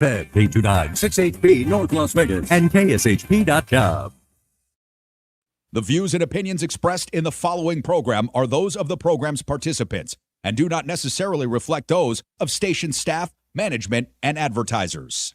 Fed 829-6HP North Las Vegas and KSHP.com. The views and opinions expressed in the following program are those of the program's participants and do not necessarily reflect those of station staff, management, and advertisers.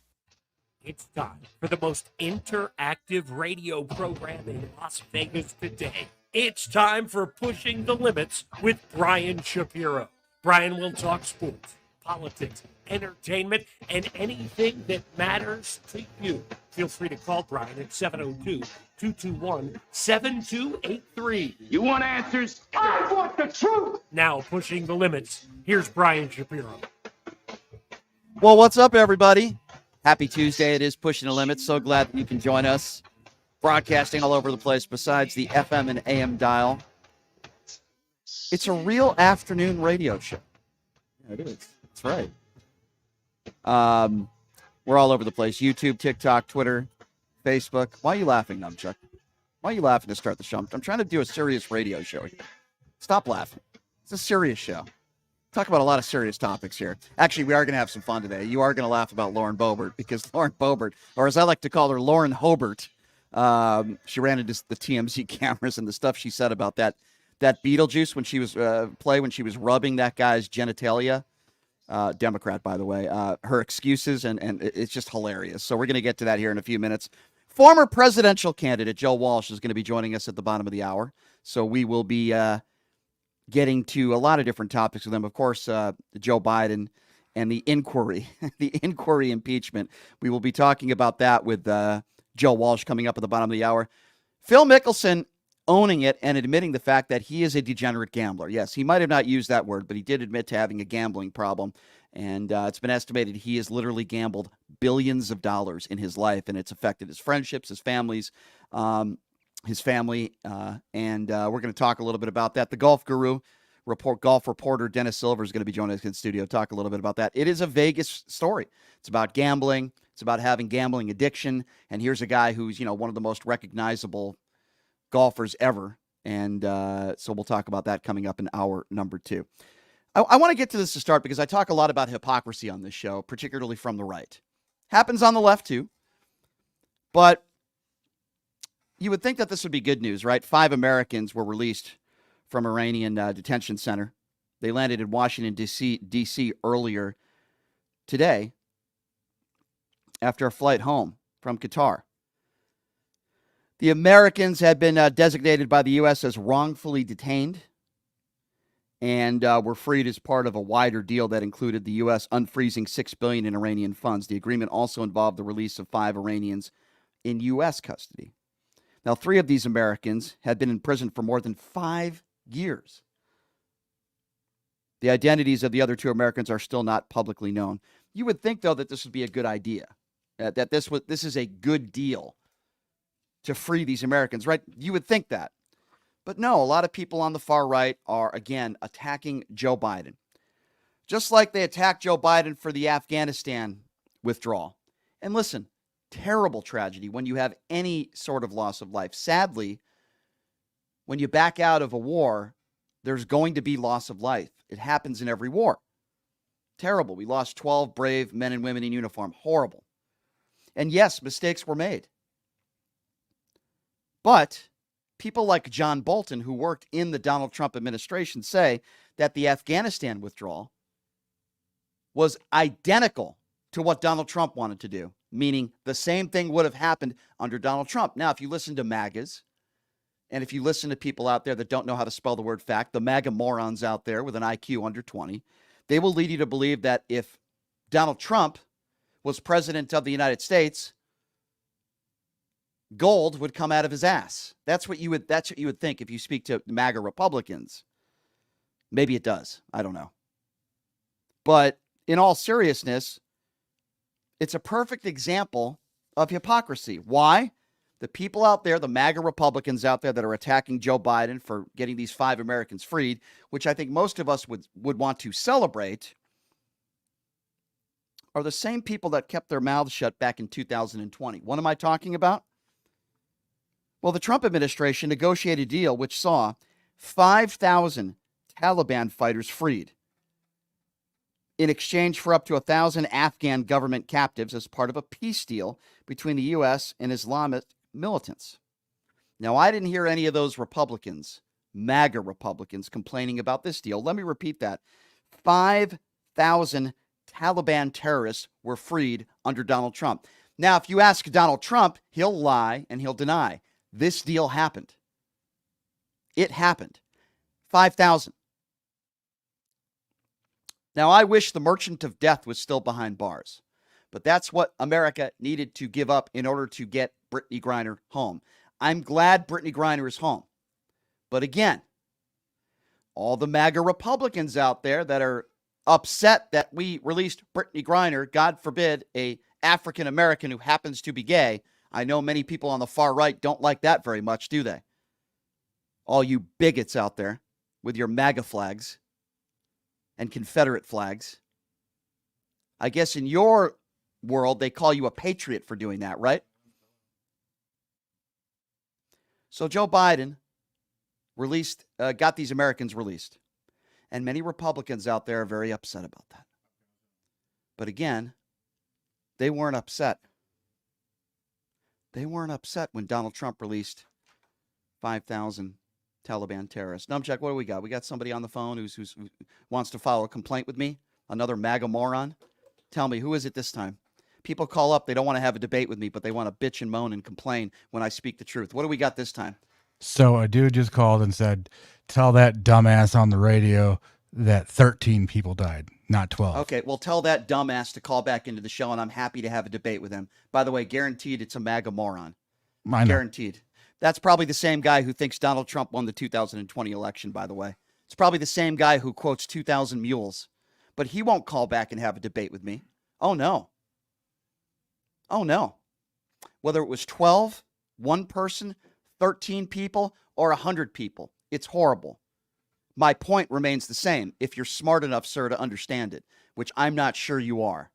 It's time for the most interactive radio program in Las Vegas today. It's time for Pushing the Limits with Brian Shapiro. Brian will talk sports, politics, entertainment, and anything that matters to you. Feel free to call Brian at 702-221-7283. You want answers? I want the truth! Now, Pushing the Limits, here's Brian Shapiro. Well, what's up, everybody? Happy Tuesday. It is Pushing the Limits. So glad that you can join us. Broadcasting all over the place besides the FM and AM dial. It's a real afternoon radio show. Yeah, it is. That's right. We're all over the place. YouTube, TikTok, Twitter, Facebook. Why are you laughing, Numchuck? Why are you laughing to start the show? I'm trying to do a serious radio show here. Stop laughing. It's a serious show. Talk about a lot of serious topics here. Actually, we are going to have some fun today. You are going to laugh about Lauren Boebert because Lauren Boebert, or as I like to call her, Lauren Hobart, she ran into the TMZ cameras and the stuff she said about that Beetlejuice when she was when she was rubbing that guy's genitalia. Democrat, by the way, her excuses, and it's just hilarious. So we're going to get to that here in a few minutes. Former presidential candidate Joe Walsh is going to be joining us at the bottom of the hour. So we will be getting to a lot of different topics with him. Of course, Joe Biden and the inquiry, impeachment. We will be talking about that with Joe Walsh coming up at the bottom of the hour. Phil Mickelson owning it and admitting the fact that he is a degenerate gambler. Yes, he might have not used that word, but he did admit to having a gambling problem. And it's been estimated he has literally gambled billions of dollars in his life, and it's affected his friendships, his family. And we're going to talk a little bit about that. The golf guru, golf reporter Dennis Silver is going to be joining us in the studio. Talk a little bit about that. It is a Vegas story. It's about gambling. It's about having gambling addiction. And here's a guy who's, one of the most recognizable golfers ever. And so we'll talk about that coming up in hour number 2. I want to get to this to start because I talk a lot about hypocrisy on this show, particularly from the right. Happens on the left too. But you would think that this would be good news, right? 5 Americans were released from Iranian detention center. They landed in Washington, D.C. earlier today after a flight home from Qatar. The Americans had been designated by the U.S. as wrongfully detained and were freed as part of a wider deal that included the U.S. unfreezing $6 billion in Iranian funds. The agreement also involved the release of 5 Iranians in U.S. custody. Now, 3 of these Americans had been in prison for more than 5 years. The identities of the other 2 Americans are still not publicly known. You would think, though, that this would be a good idea, that this is a good deal to free these Americans, right? You would think that. But no, a lot of people on the far right are, again, attacking Joe Biden. Just like they attacked Joe Biden for the Afghanistan withdrawal. And listen, terrible tragedy when you have any sort of loss of life. Sadly, when you back out of a war, there's going to be loss of life. It happens in every war. Terrible. We lost 12 brave men and women in uniform. Horrible. And yes, mistakes were made. But people like John Bolton, who worked in the Donald Trump administration, say that the Afghanistan withdrawal was identical to what Donald Trump wanted to do, meaning the same thing would have happened under Donald Trump. Now, if you listen to MAGAs, and if you listen to people out there that don't know how to spell the word fact, the MAGA morons out there with an IQ under 20, they will lead you to believe that if Donald Trump was president of the United States, gold would come out of his ass. That's what you would think if you speak to MAGA Republicans. Maybe it does. I don't know. But in all seriousness, it's a perfect example of hypocrisy. Why? The people out there, the MAGA Republicans out there that are attacking Joe Biden for getting these 5 Americans freed, which I think most of us would want to celebrate, are the same people that kept their mouths shut back in 2020. What am I talking about? Well, the Trump administration negotiated a deal which saw 5,000 Taliban fighters freed. in exchange for up to 1,000 Afghan government captives as part of a peace deal between the U.S. and Islamic militants. Now, I didn't hear any of those Republicans, MAGA Republicans, complaining about this deal. Let me repeat that. 5,000 Taliban terrorists were freed under Donald Trump. Now, if you ask Donald Trump, he'll lie and he'll deny. This deal happened. It happened. 5,000. Now, I wish the merchant of death was still behind bars, but that's what America needed to give up in order to get Brittany Griner home. I'm glad Brittany Griner is home. But again, all the MAGA Republicans out there that are upset that we released Brittany Griner, God forbid, a African American who happens to be gay. I know many people on the far right don't like that very much, do they? All you bigots out there with your MAGA flags and Confederate flags. I guess in your world, they call you a patriot for doing that, right? So Joe Biden got these Americans released. And many Republicans out there are very upset about that. But again, they weren't upset. They weren't upset when Donald Trump released 5,000 Taliban terrorists. Numchuck, what do we got? We got somebody on the phone who wants to file a complaint with me? Another MAGA moron? Tell me, who is it this time? People call up, they don't want to have a debate with me, but they want to bitch and moan and complain when I speak the truth. What do we got this time? So a dude just called and said, tell that dumbass on the radio that 13 people died, not 12. Okay, well, tell that dumbass to call back into the show, and I'm happy to have a debate with him. By the way, guaranteed it's a MAGA moron. Guaranteed. That's probably the same guy who thinks Donald Trump won the 2020 election, by the way. It's probably the same guy who quotes 2,000 mules. But he won't call back and have a debate with me. Oh, no. Oh, no. Whether it was 12, one person, 13 people, or 100 people, it's horrible. My point remains the same, if you're smart enough, sir, to understand it, which I'm not sure you are.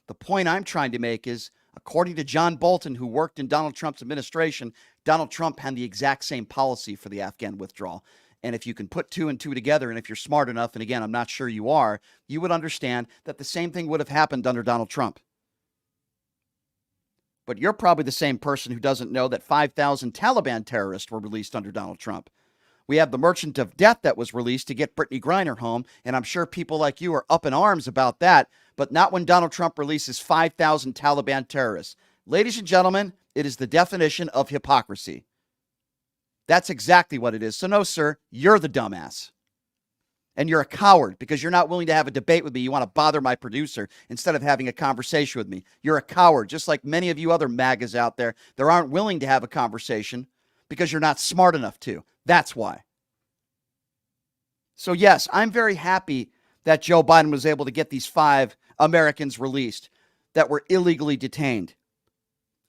The point I'm trying to make is, according to John Bolton, who worked in Donald Trump's administration, Donald Trump had the exact same policy for the Afghan withdrawal. And if you can put two and two together, and if you're smart enough, and again, I'm not sure you are, you would understand that the same thing would have happened under Donald Trump. But you're probably the same person who doesn't know that 5,000 Taliban terrorists were released under Donald Trump. We have the merchant of death that was released to get Brittany Griner home, and I'm sure people like you are up in arms about that, but not when Donald Trump releases 5,000 Taliban terrorists. Ladies and gentlemen, it is the definition of hypocrisy. That's exactly what it is. So no, sir, you're the dumbass. And you're a coward because you're not willing to have a debate with me. You want to bother my producer instead of having a conversation with me. You're a coward, just like many of you other MAGAs out there that aren't willing to have a conversation because you're not smart enough to. That's why. So yes, I'm very happy that Joe Biden was able to get these 5 Americans released that were illegally detained.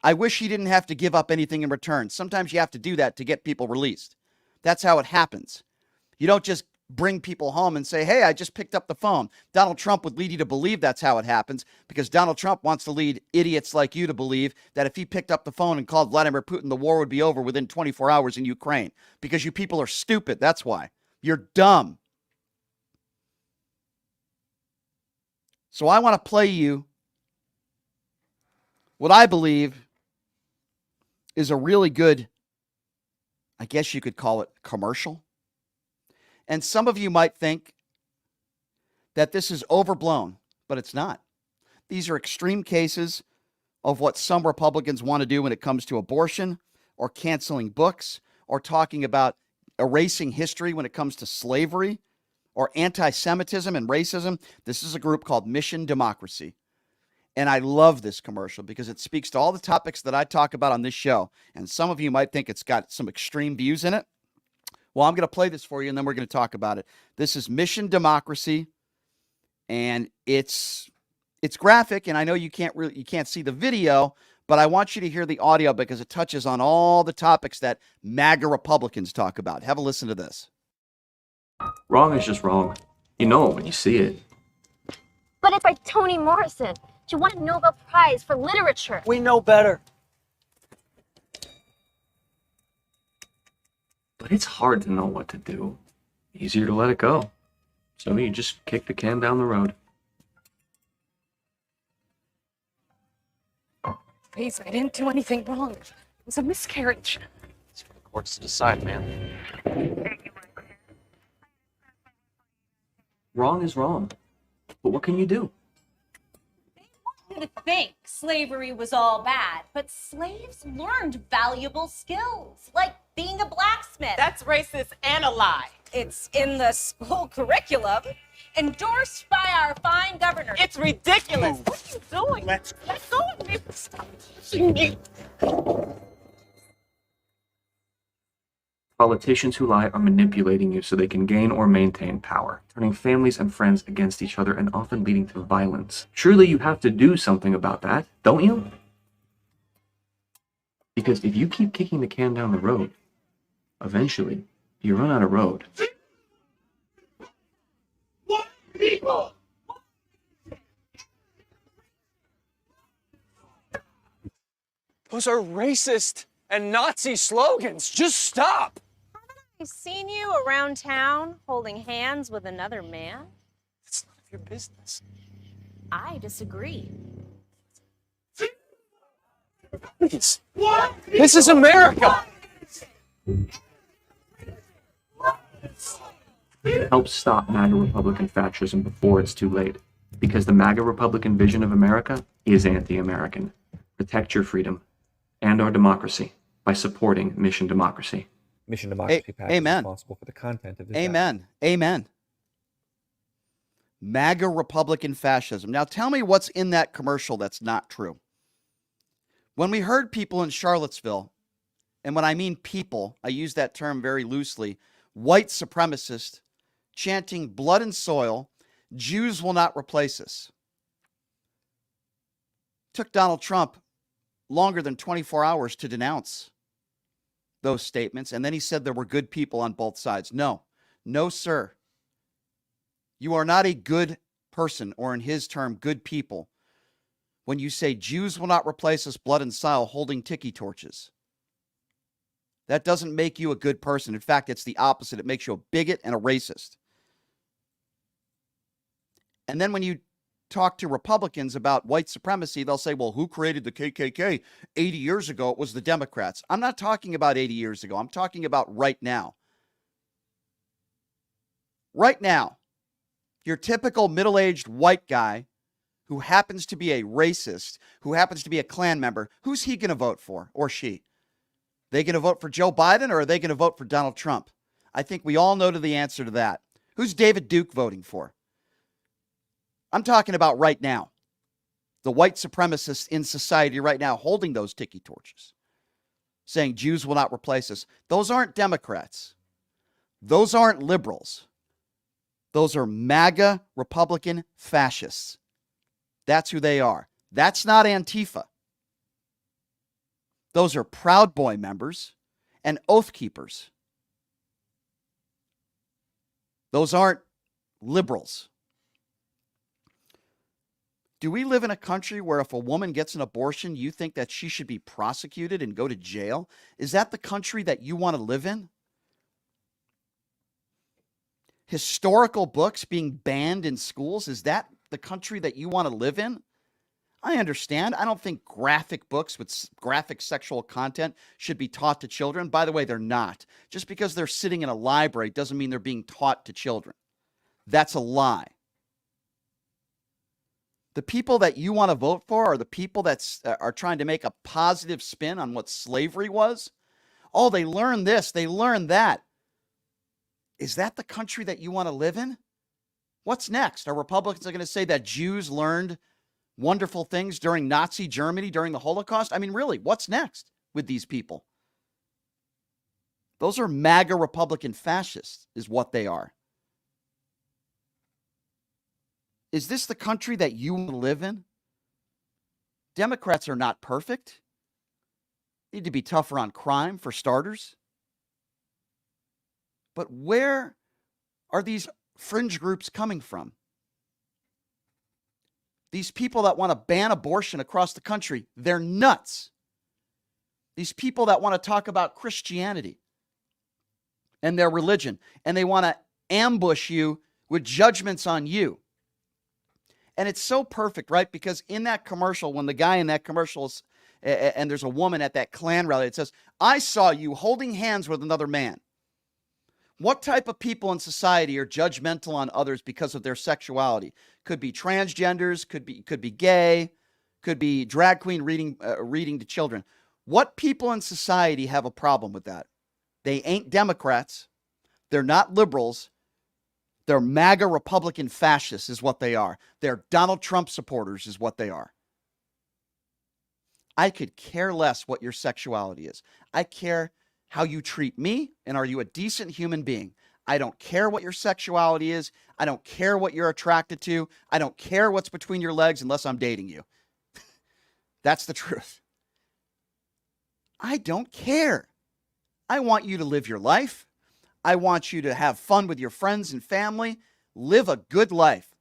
I wish he didn't have to give up anything in return. Sometimes you have to do that to get people released. That's how it happens. You don't just bring people home and say, hey, I just picked up the phone. Donald Trump would lead you to believe that's how it happens because Donald Trump wants to lead idiots like you to believe that if he picked up the phone and called Vladimir Putin, the war would be over within 24 hours in Ukraine because you people are stupid. That's why. You're dumb. So I want to play you what I believe is a really good, I guess you could call it commercial. And some of you might think that this is overblown, but it's not. These are extreme cases of what some Republicans want to do when it comes to abortion or canceling books or talking about erasing history when it comes to slavery or anti-Semitism and racism. This is a group called Mission Democracy. And I love this commercial because it speaks to all the topics that I talk about on this show. And some of you might think it's got some extreme views in it. Well, I'm going to play this for you, and then we're going to talk about it. This is Mission Democracy, and it's graphic, and I know you can't see the video, but I want you to hear the audio because it touches on all the topics that MAGA Republicans talk about. Have a listen to this. Wrong is just wrong. You know it when you see it. But it's by Toni Morrison. She won a Nobel Prize for literature. We know better. But it's hard to know what to do. Easier to let it go. So you just kick the can down the road. Please, I didn't do anything wrong. It was a miscarriage. It's for the courts to decide, man. Wrong is wrong. But what can you do? You to think slavery was all bad, but slaves learned valuable skills, like being a blacksmith. That's racist and a lie. It's in the school curriculum, endorsed by our fine governor. It's ridiculous. What are you doing? Let go of me. Stop touching me. Politicians who lie are manipulating you so they can gain or maintain power, turning families and friends against each other and often leading to violence. Surely you have to do something about that, don't you? Because if you keep kicking the can down the road, eventually you run out of road. People! Those are racist and Nazi slogans. Just stop. I've seen you around town holding hands with another man. It's none of your business. I disagree. Please. This is America. Help stop MAGA Republican fascism before it's too late. Because the MAGA Republican vision of America is anti-American. Protect your freedom and our democracy by supporting Mission Democracy. Mission Democracy PAC is responsible for the content of this. Amen. Amen. MAGA Republican fascism. Now tell me what's in that commercial that's not true. When we heard people in Charlottesville, and when I mean people, I use that term very loosely, white supremacists chanting blood and soil, Jews will not replace us. Took Donald Trump longer than 24 hours to denounce those statements, and then he said there were good people on both sides. No, sir. You are not a good person, or in his term, good people, when you say Jews will not replace us, blood and soil, holding tiki torches. That doesn't make you a good person. In fact, it's the opposite. It makes you a bigot and a racist. And then when you talk to Republicans about white supremacy, they'll say, well, who created the KKK? 80 years ago, it was the Democrats. I'm not talking about 80 years ago. I'm talking about right now. Right now, your typical middle-aged white guy who happens to be a racist, who happens to be a Klan member, who's he going to vote for, or she? They going to vote for Joe Biden, or are they going to vote for Donald Trump? I think we all know the answer to that. Who's David Duke voting for? I'm talking about right now. The white supremacists in society right now holding those tiki torches, saying Jews will not replace us. Those aren't Democrats. Those aren't liberals. Those are MAGA Republican fascists. That's who they are. That's not Antifa. Those are Proud Boy members and Oath Keepers. Those aren't liberals. Do we live in a country where if a woman gets an abortion, you think that she should be prosecuted and go to jail? Is that the country that you want to live in? Historical books being banned in schools, is that the country that you want to live in? I understand. I don't think graphic books with graphic sexual content should be taught to children. By the way, they're not. Just because they're sitting in a library doesn't mean they're being taught to children. That's a lie. The people that you want to vote for are the people that are trying to make a positive spin on what slavery was. Oh, they learned this, they learned that. Is that the country that you want to live in? What's next? Are Republicans going to say that Jews learned wonderful things during Nazi Germany, during the Holocaust? I mean, really, what's next with these people? Those are MAGA Republican fascists, is what they are. Is this the country that you live in? Democrats are not perfect. Need to be tougher on crime, for starters. But where are these fringe groups coming from? These people that want to ban abortion across the country, they're nuts. These people that want to talk about Christianity and their religion, and they want to ambush you with judgments on you. And it's so perfect, right? Because in that commercial, when the guy in that commercial and there's a woman at that Klan rally that says, I saw you holding hands with another man. What type of people in society are judgmental on others because of their sexuality? Could be transgenders, could be gay, could be drag queen reading to children. What people in society have a problem with that? They ain't Democrats. They're not liberals. They're MAGA Republican fascists is what they are. They're Donald Trump supporters is what they are. I could care less what your sexuality is. I care how you treat me, and are you a decent human being? I don't care what your sexuality is. I don't care what you're attracted to. I don't care what's between your legs unless I'm dating you. That's the truth. I don't care. I want you to live your life. I want you to have fun with your friends and family. Live a good life.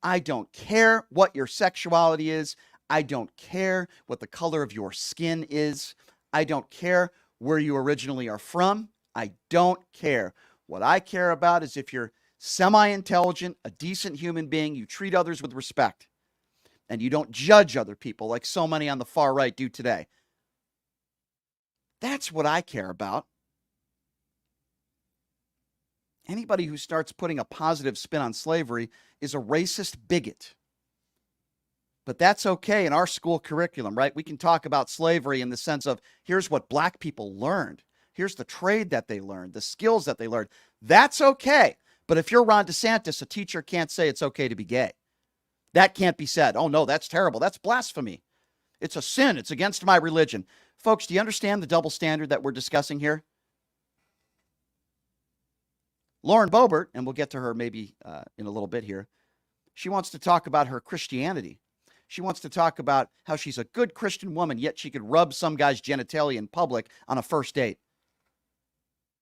I don't care what your sexuality is. I don't care what the color of your skin is. I don't care where you originally are from. I don't care. What I care about is if you're semi-intelligent, a decent human being, you treat others with respect, and you don't judge other people like so many on the far right do today. That's what I care about. Anybody who starts putting a positive spin on slavery is a racist bigot. But that's okay in our school curriculum, right? We can talk about slavery in the sense of here's what black people learned. Here's the trade that they learned, the skills that they learned. That's okay. But if you're Ron DeSantis, a teacher can't say it's okay to be gay. That can't be said. Oh, no, that's terrible. That's blasphemy. It's a sin. It's against my religion. Folks, do you understand the double standard that we're discussing here? Lauren Boebert, and we'll get to her maybe in a little bit here, she wants to talk about her Christianity. She wants to talk about how she's a good Christian woman, yet she could rub some guy's genitalia in public on a first date.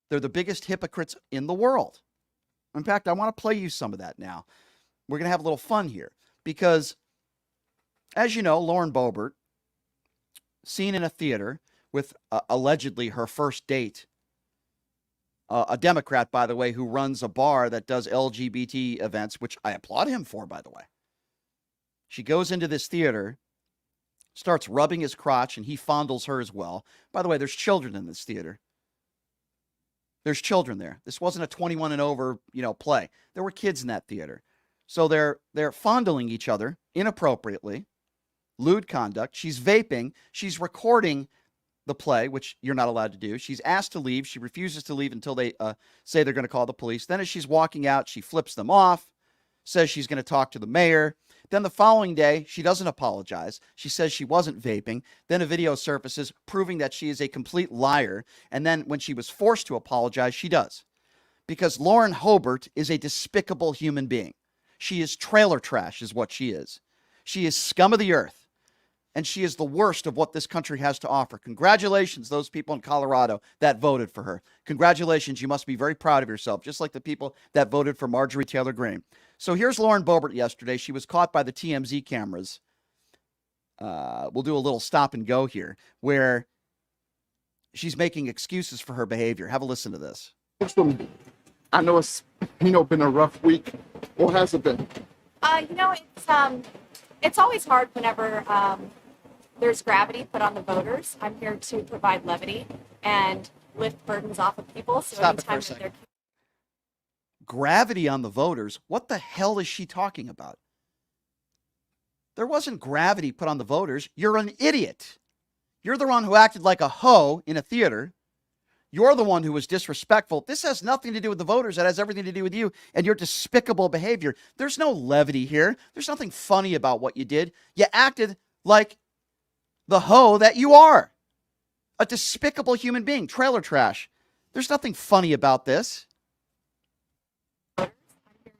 They're the biggest hypocrites in the world. In fact, I want to play you some of that now. We're going to have a little fun here because, as you know, Lauren Boebert, seen in a theater with allegedly her first date, a Democrat, by the way, who runs a bar that does LGBT events, which I applaud him for, by the way. She goes into this theater, starts rubbing his crotch, and he fondles her as well. By the way, there's children in this theater. There's children there. This wasn't a 21 and over, play. There were kids in that theater. So they're fondling each other inappropriately, lewd conduct. She's vaping. She's recording the play, which you're not allowed to do. She's asked to leave. She refuses to leave until they say they're going to call the police. Then as she's walking out, she flips them off, says she's going to talk to the mayor. Then the following day, she doesn't apologize. She says she wasn't vaping. Then a video surfaces proving that she is a complete liar. And then when she was forced to apologize, she does. Because Lauren Boebert is a despicable human being. She is trailer trash is what she is. She is scum of the earth. And she is the worst of what this country has to offer. Congratulations, those people in Colorado that voted for her. Congratulations, you must be very proud of yourself, just like the people that voted for Marjorie Taylor Greene. So here's Lauren Boebert yesterday. She was caught by the TMZ cameras. We'll do a little stop and go here, where she's making excuses for her behavior. Have a listen to this. I know it's, been a rough week. What has it been? It's always hard whenever there's gravity put on the voters. I'm here to provide levity and lift burdens off of people. So Stop it for a second. Gravity on the voters? What the hell is she talking about? There wasn't gravity put on the voters. You're an idiot. You're the one who acted like a hoe in a theater. You're the one who was disrespectful. This has nothing to do with the voters. It has everything to do with you and your despicable behavior. There's no levity here. There's nothing funny about what you did. You acted like the hoe that you are. A despicable human being. Trailer trash. There's nothing funny about this.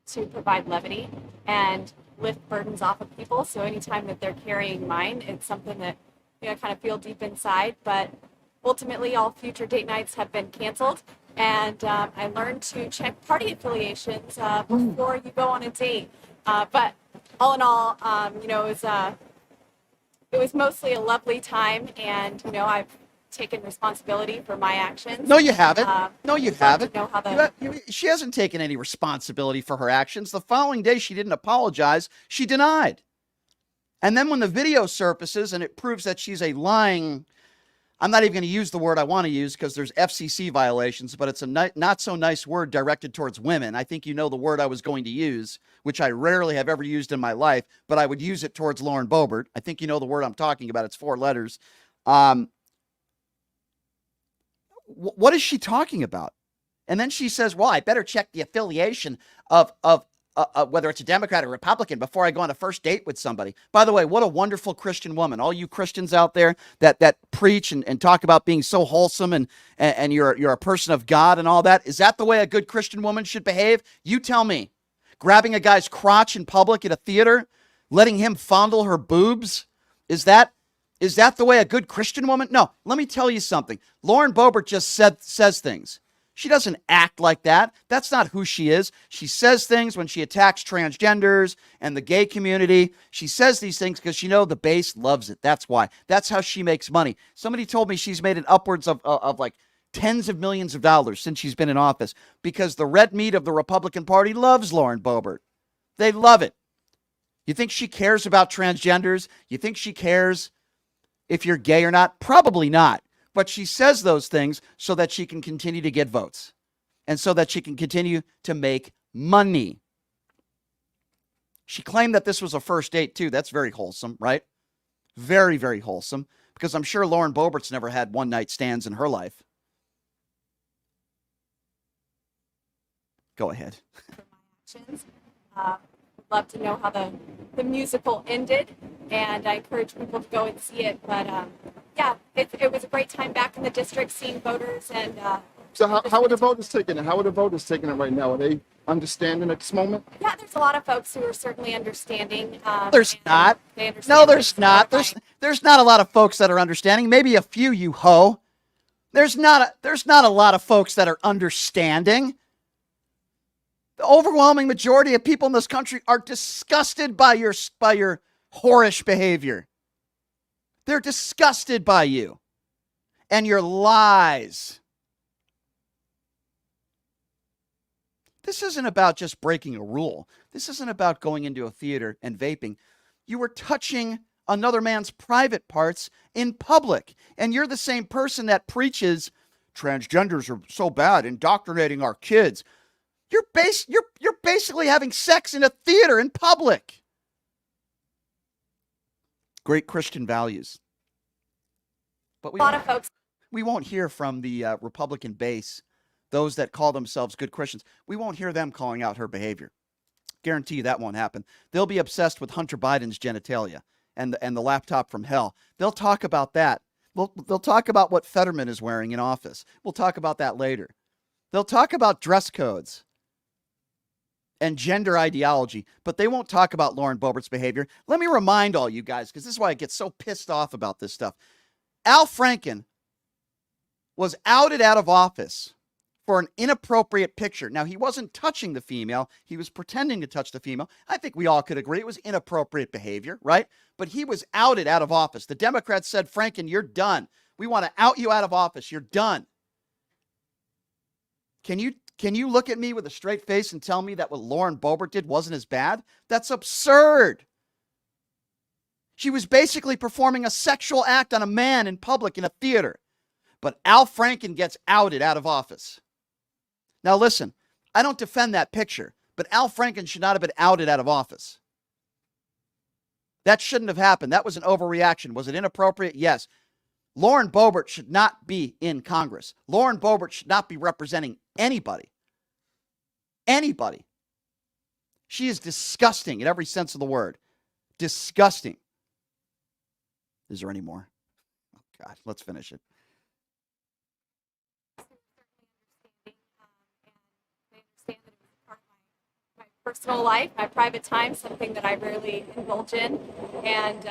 To provide levity and lift burdens off of people. So anytime that they're carrying mine, it's something that I kind of feel deep inside. But ultimately, all future date nights have been canceled. And I learned to check party affiliations before you go on a date. But all in all, it was mostly a lovely time. And, I've taken responsibility for my actions. No, you haven't. No, you haven't. Know she hasn't taken any responsibility for her actions. The following day, she didn't apologize. She denied. And then when the video surfaces and it proves that she's a lying, I'm not even going to use the word I want to use because there's FCC violations, but it's a not so nice word directed towards women. I think you know the word I was going to use, which I rarely have ever used in my life, but I would use it towards Lauren Boebert. I think you know the word I'm talking about. It's 4 letters. What is she talking about? And then she says, well, I better check the affiliation of whether it's a Democrat or Republican before I go on a first date with somebody. By the way, what a wonderful Christian woman. All you Christians out there that preach and talk about being so wholesome and you're a person of God and all that. Is that the way a good Christian woman should behave? You tell me. Grabbing a guy's crotch in public at a theater, letting him fondle her boobs. Is that the way a good Christian woman? No, let me tell you something. Lauren Boebert just says things. She doesn't act like that. That's not who she is. She says things when she attacks transgenders and the gay community. She says these things because she knows the base loves it. That's why. That's how she makes money. Somebody told me she's made it upwards of like tens of millions of dollars since she's been in office because the red meat of the Republican Party loves Lauren Boebert. They love it. You think she cares about transgenders? You think she cares if you're gay or not? Probably not. But she says those things so that she can continue to get votes and so that she can continue to make money. She claimed that this was a first date, too. That's very wholesome, right? Very, very wholesome, because I'm sure Lauren Boebert's never had one-night stands in her life. Go ahead. Would love to know how the musical ended, and I encourage people to go and see it. But yeah, it was a great time back in the district, seeing voters and. So how are the voters taking it? How are the voters taking it right now? Are they understanding at this moment? Yeah, there's a lot of folks who are certainly understanding. There's not. No, there's not. There's not a lot of folks that are understanding. Maybe a few, you ho. There's not a lot of folks that are understanding. The overwhelming majority of people in this country are disgusted by your whorish behavior. They're disgusted by you and your lies. This isn't about just breaking a rule. This isn't about going into a theater and vaping. You were touching another man's private parts in public, and you're the same person that preaches transgenders are so bad, indoctrinating our kids. You're basically having sex in a theater in public. Great Christian values. But we won't hear from the Republican base, those that call themselves good Christians. We won't hear them calling out her behavior. Guarantee you that won't happen. They'll be obsessed with Hunter Biden's genitalia and the laptop from hell. They'll talk about that. They'll talk about what Fetterman is wearing in office. We'll talk about that later. They'll talk about dress codes and gender ideology, but they won't talk about Lauren Boebert's behavior. Let me remind all you guys, because this is why I get so pissed off about this stuff. Al Franken was outed out of office for an inappropriate picture. Now, he wasn't touching the female. He was pretending to touch the female. I think we all could agree it was inappropriate behavior, right? But he was outed out of office. The Democrats said, Franken, you're done. We want to out you out of office. You're done. Can you look at me with a straight face and tell me that what Lauren Boebert did wasn't as bad? That's absurd. She was basically performing a sexual act on a man in public in a theater. But Al Franken gets outed out of office. Now listen, I don't defend that picture, but Al Franken should not have been outed out of office. That shouldn't have happened. That was an overreaction. Was it inappropriate? Yes. Lauren Boebert should not be in Congress. Lauren Boebert should not be representing anybody. Anybody. She is disgusting in every sense of the word. Disgusting. Is there any more? Oh, God, let's finish it. Personal life, my private time, something that I rarely indulge in. And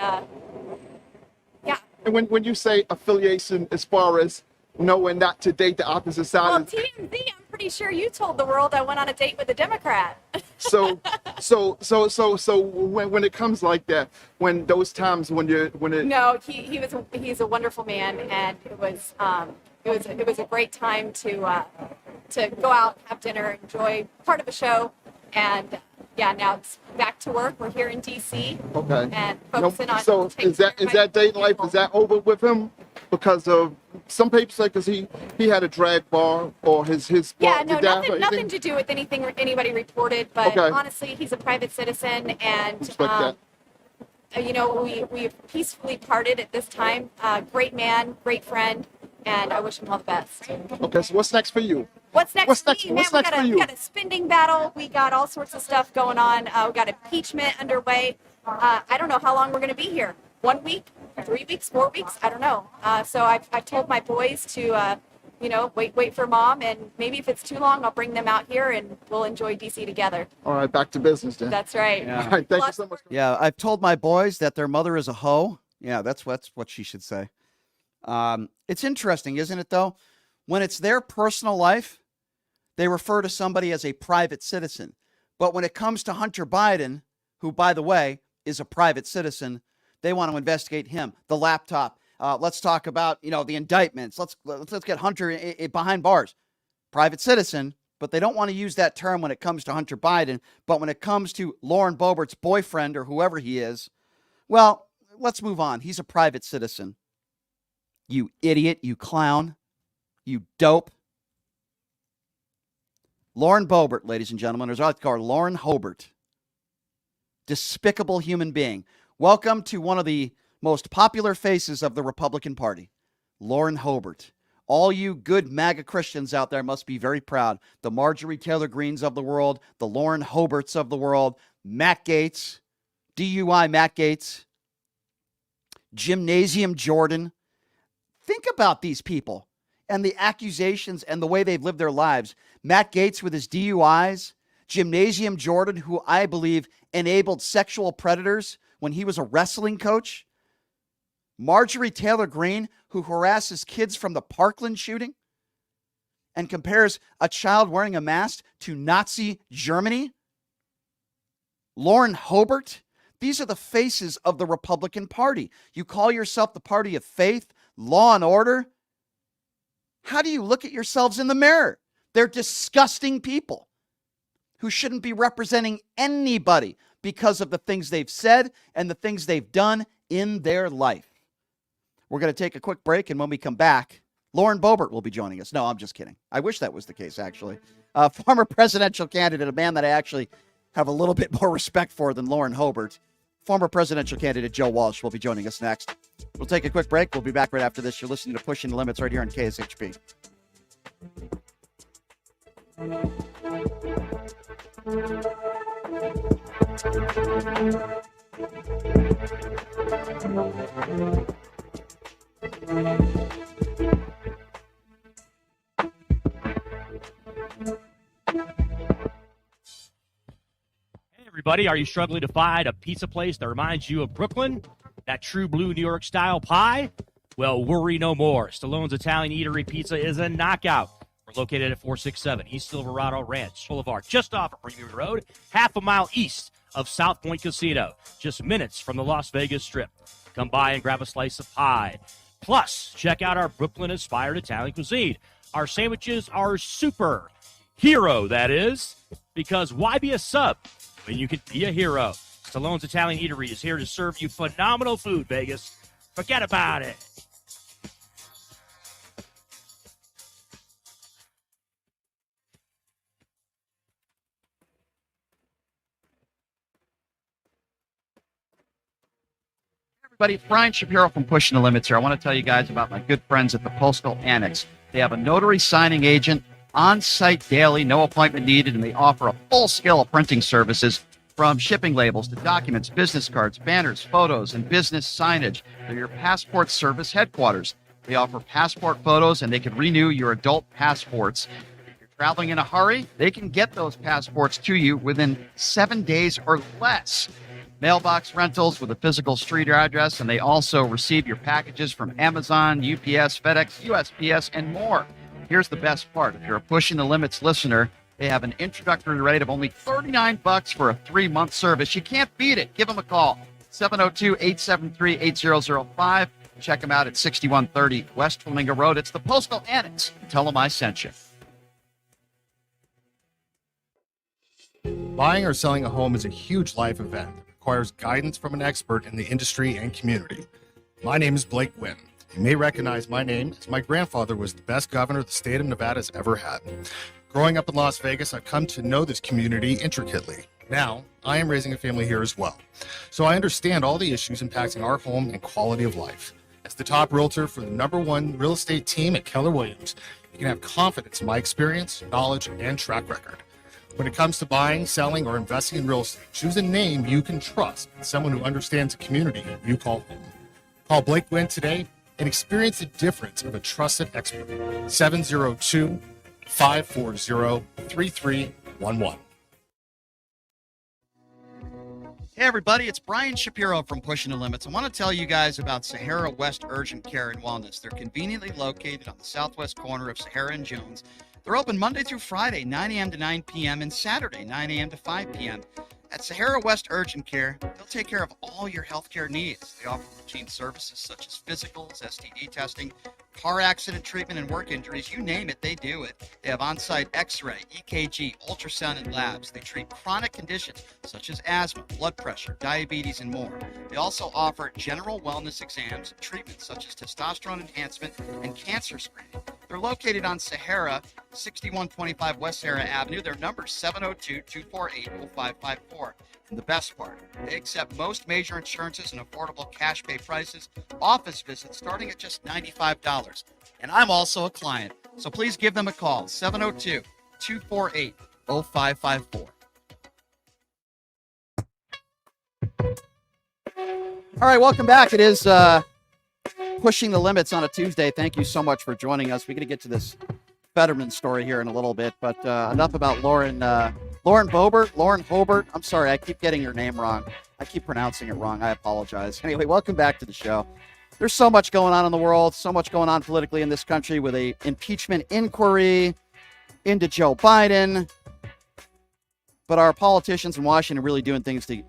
yeah. And when you say affiliation as far as knowing not to date the opposite side. Well, TMZ, I'm pretty sure you told the world I went on a date with a Democrat. So when it comes like that, when those times when it. No, he's a wonderful man, and it was a great time to go out, have dinner, enjoy part of the show. And yeah, now it's back to work. We're here in DC. Okay. And focusing on. So is that dating life? Is that over with him? Because of some people say because he had a drag bar or his Yeah, bar, no, nothing to do with anything anybody reported. But Okay. honestly, he's a private citizen, and Respect that. you know, we peacefully parted at this time. Great man, great friend, and I wish him all the best. Okay, so what's next for you? What's next? What's next? Man, What's we next got for you? We got a spending battle. We got all sorts of stuff going on. We got impeachment underway. I don't know how long we're going to be here. 1 week, 3 weeks, 4 weeks. I don't know. So I've told my boys to, you know, wait for mom, and maybe if it's too long, I'll bring them out here and we'll enjoy DC together. All right, back to business then. That's right. Yeah. All right, thank you so much. Yeah, I've told my boys that their mother is a hoe. Yeah, that's what she should say. It's interesting, isn't it, though? When it's their personal life, they refer to somebody as a private citizen. But when it comes to Hunter Biden, who, by the way, is a private citizen, they want to investigate him, the laptop. Let's talk about, you know, the indictments. Let's get Hunter behind bars. Private citizen, but they don't want to use that term when it comes to Hunter Biden. But when it comes to Lauren Boebert's boyfriend or whoever he is, well, let's move on. He's a private citizen. You idiot, you clown, you dope. Lauren Boebert, ladies and gentlemen, or as I like to call her, Lauren Hobart. Despicable human being. Welcome to one of the most popular faces of the Republican Party, Lauren Hobart. All you good MAGA Christians out there must be very proud. The Marjorie Taylor Greens of the world, the Lauren Hobarts of the world, Matt Gaetz, DUI Matt Gaetz, Gymnasium Jordan. Think about these people and the accusations and the way they've lived their lives. Matt Gaetz with his DUIs, Gymnasium Jordan, who I believe enabled sexual predators when he was a wrestling coach. Marjorie Taylor Greene, who harasses kids from the Parkland shooting and compares a child wearing a mask to Nazi Germany. Lauren Hobart. These are the faces of the Republican Party. You call yourself the party of faith, law and order. How do you look at yourselves in the mirror? They're disgusting people who shouldn't be representing anybody because of the things they've said and the things they've done in their life. We're going to take a quick break, and when we come back, Lauren Boebert will be joining us. No, I'm just kidding. I wish that was the case, actually. Former presidential candidate, a man that I actually have a little bit more respect for than Lauren Hobart. Former presidential candidate Joe Walsh will be joining us next. We'll take a quick break. We'll be back right after this. You're listening to Pushing the Limits right here on KSHP. Everybody, are you struggling to find a pizza place that reminds you of Brooklyn? That true blue New York style pie? Well, worry no more. Stallone's Italian Eatery Pizza is a knockout. We're located at 467 East Silverado Ranch Boulevard, just off of Premium Road, half a mile east of South Point Casino, just minutes from the Las Vegas Strip. Come by and grab a slice of pie. Plus, check out our Brooklyn-inspired Italian cuisine. Our sandwiches are super. Hero, that is. Because why be a sub when you can be a hero? Stallone's Italian Eatery is here to serve you phenomenal food, Vegas. Forget about it. Everybody, Brian Shapiro from Pushing the Limits here. I want to tell you guys about my good friends at the Postal Annex. They have a notary signing agent on site daily, no appointment needed, and they offer a full scale of printing services from shipping labels to documents, business cards, banners, photos, and business signage. They're your passport service headquarters. They offer passport photos, and they can renew your adult passports. If you're traveling in a hurry, they can get those passports to you within 7 days or less. Mailbox rentals with a physical street address, and they also receive your packages from Amazon, UPS, FedEx, USPS, and more. Here's the best part. If you're a Pushing the Limits listener, they have an introductory rate of only $39 for a 3-month service. You can't beat it. Give them a call, 702-873-8005. Check them out at 6130 West Flamingo Road. It's the Postal Annex. Tell them I sent you. Buying or selling a home is a huge life event that requires guidance from an expert in the industry and community. My name is Blake Wynn. You may recognize my name as my grandfather was the best governor the state of Nevada has ever had. Growing up in Las Vegas, I've come to know this community intricately. Now, I am raising a family here as well, so I understand all the issues impacting our home and quality of life. As the top realtor for the #1 real estate team at Keller Williams, you can have confidence in my experience, knowledge, and track record. When it comes to buying, selling, or investing in real estate, choose a name you can trust and someone who understands the community you call home. Call Blake Wynn today and experience the difference of a trusted expert. 702-540-3311. Hey everybody, it's Brian Shapiro from Pushing the Limits. I want to tell you guys about Sahara West Urgent Care and Wellness. They're conveniently located on the southwest corner of Sahara and Jones. They're open Monday through Friday, 9 a.m. to 9 p.m. and Saturday, 9 a.m. to 5 p.m. At Sahara West Urgent Care, they'll take care of all your healthcare needs. They offer routine services such as physicals, STD testing, car accident treatment, and work injuries. You name it, they do it. They have on-site x-ray, EKG, ultrasound, and labs. They treat chronic conditions such as asthma, blood pressure, diabetes, and more. They also offer general wellness exams and treatments such as testosterone enhancement and cancer screening. They're located on Sahara, 6125 West Sahara Avenue. Their number is 702-248-0554. And the best part, they accept most major insurances and affordable cash pay prices, office visits starting at just $95. And I'm also a client, so please give them a call, 702-248-0554. All right, welcome back. It is Pushing the Limits on a Tuesday. Thank you so much for joining us. We're going to get to this Fetterman story here in a little bit, but enough about Lauren Hobart. I'm sorry, I keep getting your name wrong. I keep pronouncing it wrong. I apologize. Anyway, welcome back to the show. There's so much going on in the world, so much going on politically in this country with a impeachment inquiry into Joe Biden. But our politicians in Washington are really doing things to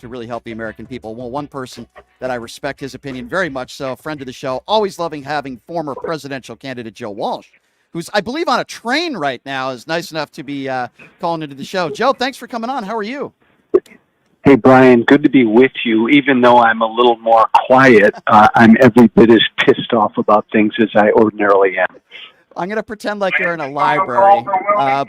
really help the American people. Well, one person that I respect his opinion very much so, a friend of the show, always loving having former presidential candidate Joe Walsh, who's, I believe, on a train right now, is nice enough to be calling into the show. Joe, thanks for coming on. How are you? Hey, Brian, good to be with you. Even though I'm a little more quiet, I'm every bit as pissed off about things as I ordinarily am. I'm going to pretend like you're in a library, I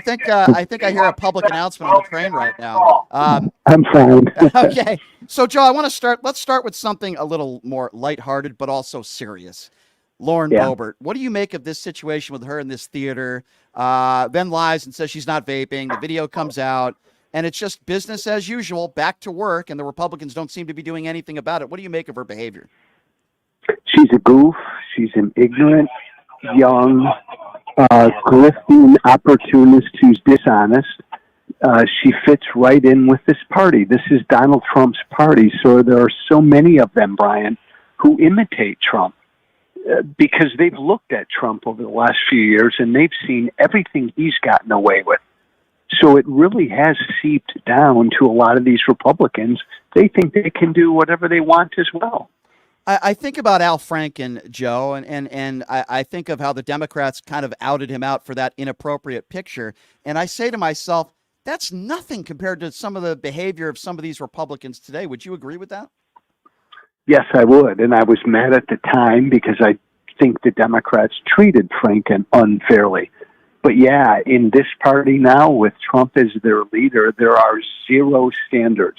think I hear a public announcement on the train right now. I'm fine. Okay, so Joe, let's start with something a little more lighthearted, but also serious. Lauren Boebert, what do you make of this situation with her in this theater? Then lies and says she's not vaping. The video comes out, and it's just business as usual, back to work, and the Republicans don't seem to be doing anything about it. What do you make of her behavior? She's a goof. She's an ignorant, young, grifting opportunist who's dishonest. She fits right in with this party. This is Donald Trump's party, so there are so many of them, Brian, who imitate Trump because they've looked at Trump over the last few years and they've seen everything he's gotten away with. So it really has seeped down to a lot of these Republicans. They think they can do whatever they want as well. I think about Al Franken, Joe, and I think of how the Democrats kind of outed him out for that inappropriate picture. And I say to myself, that's nothing compared to some of the behavior of some of these Republicans today. Would you agree with that? Yes, I would. And I was mad at the time because I think the Democrats treated Franken unfairly. But yeah, in this party now, with Trump as their leader, there are zero standards.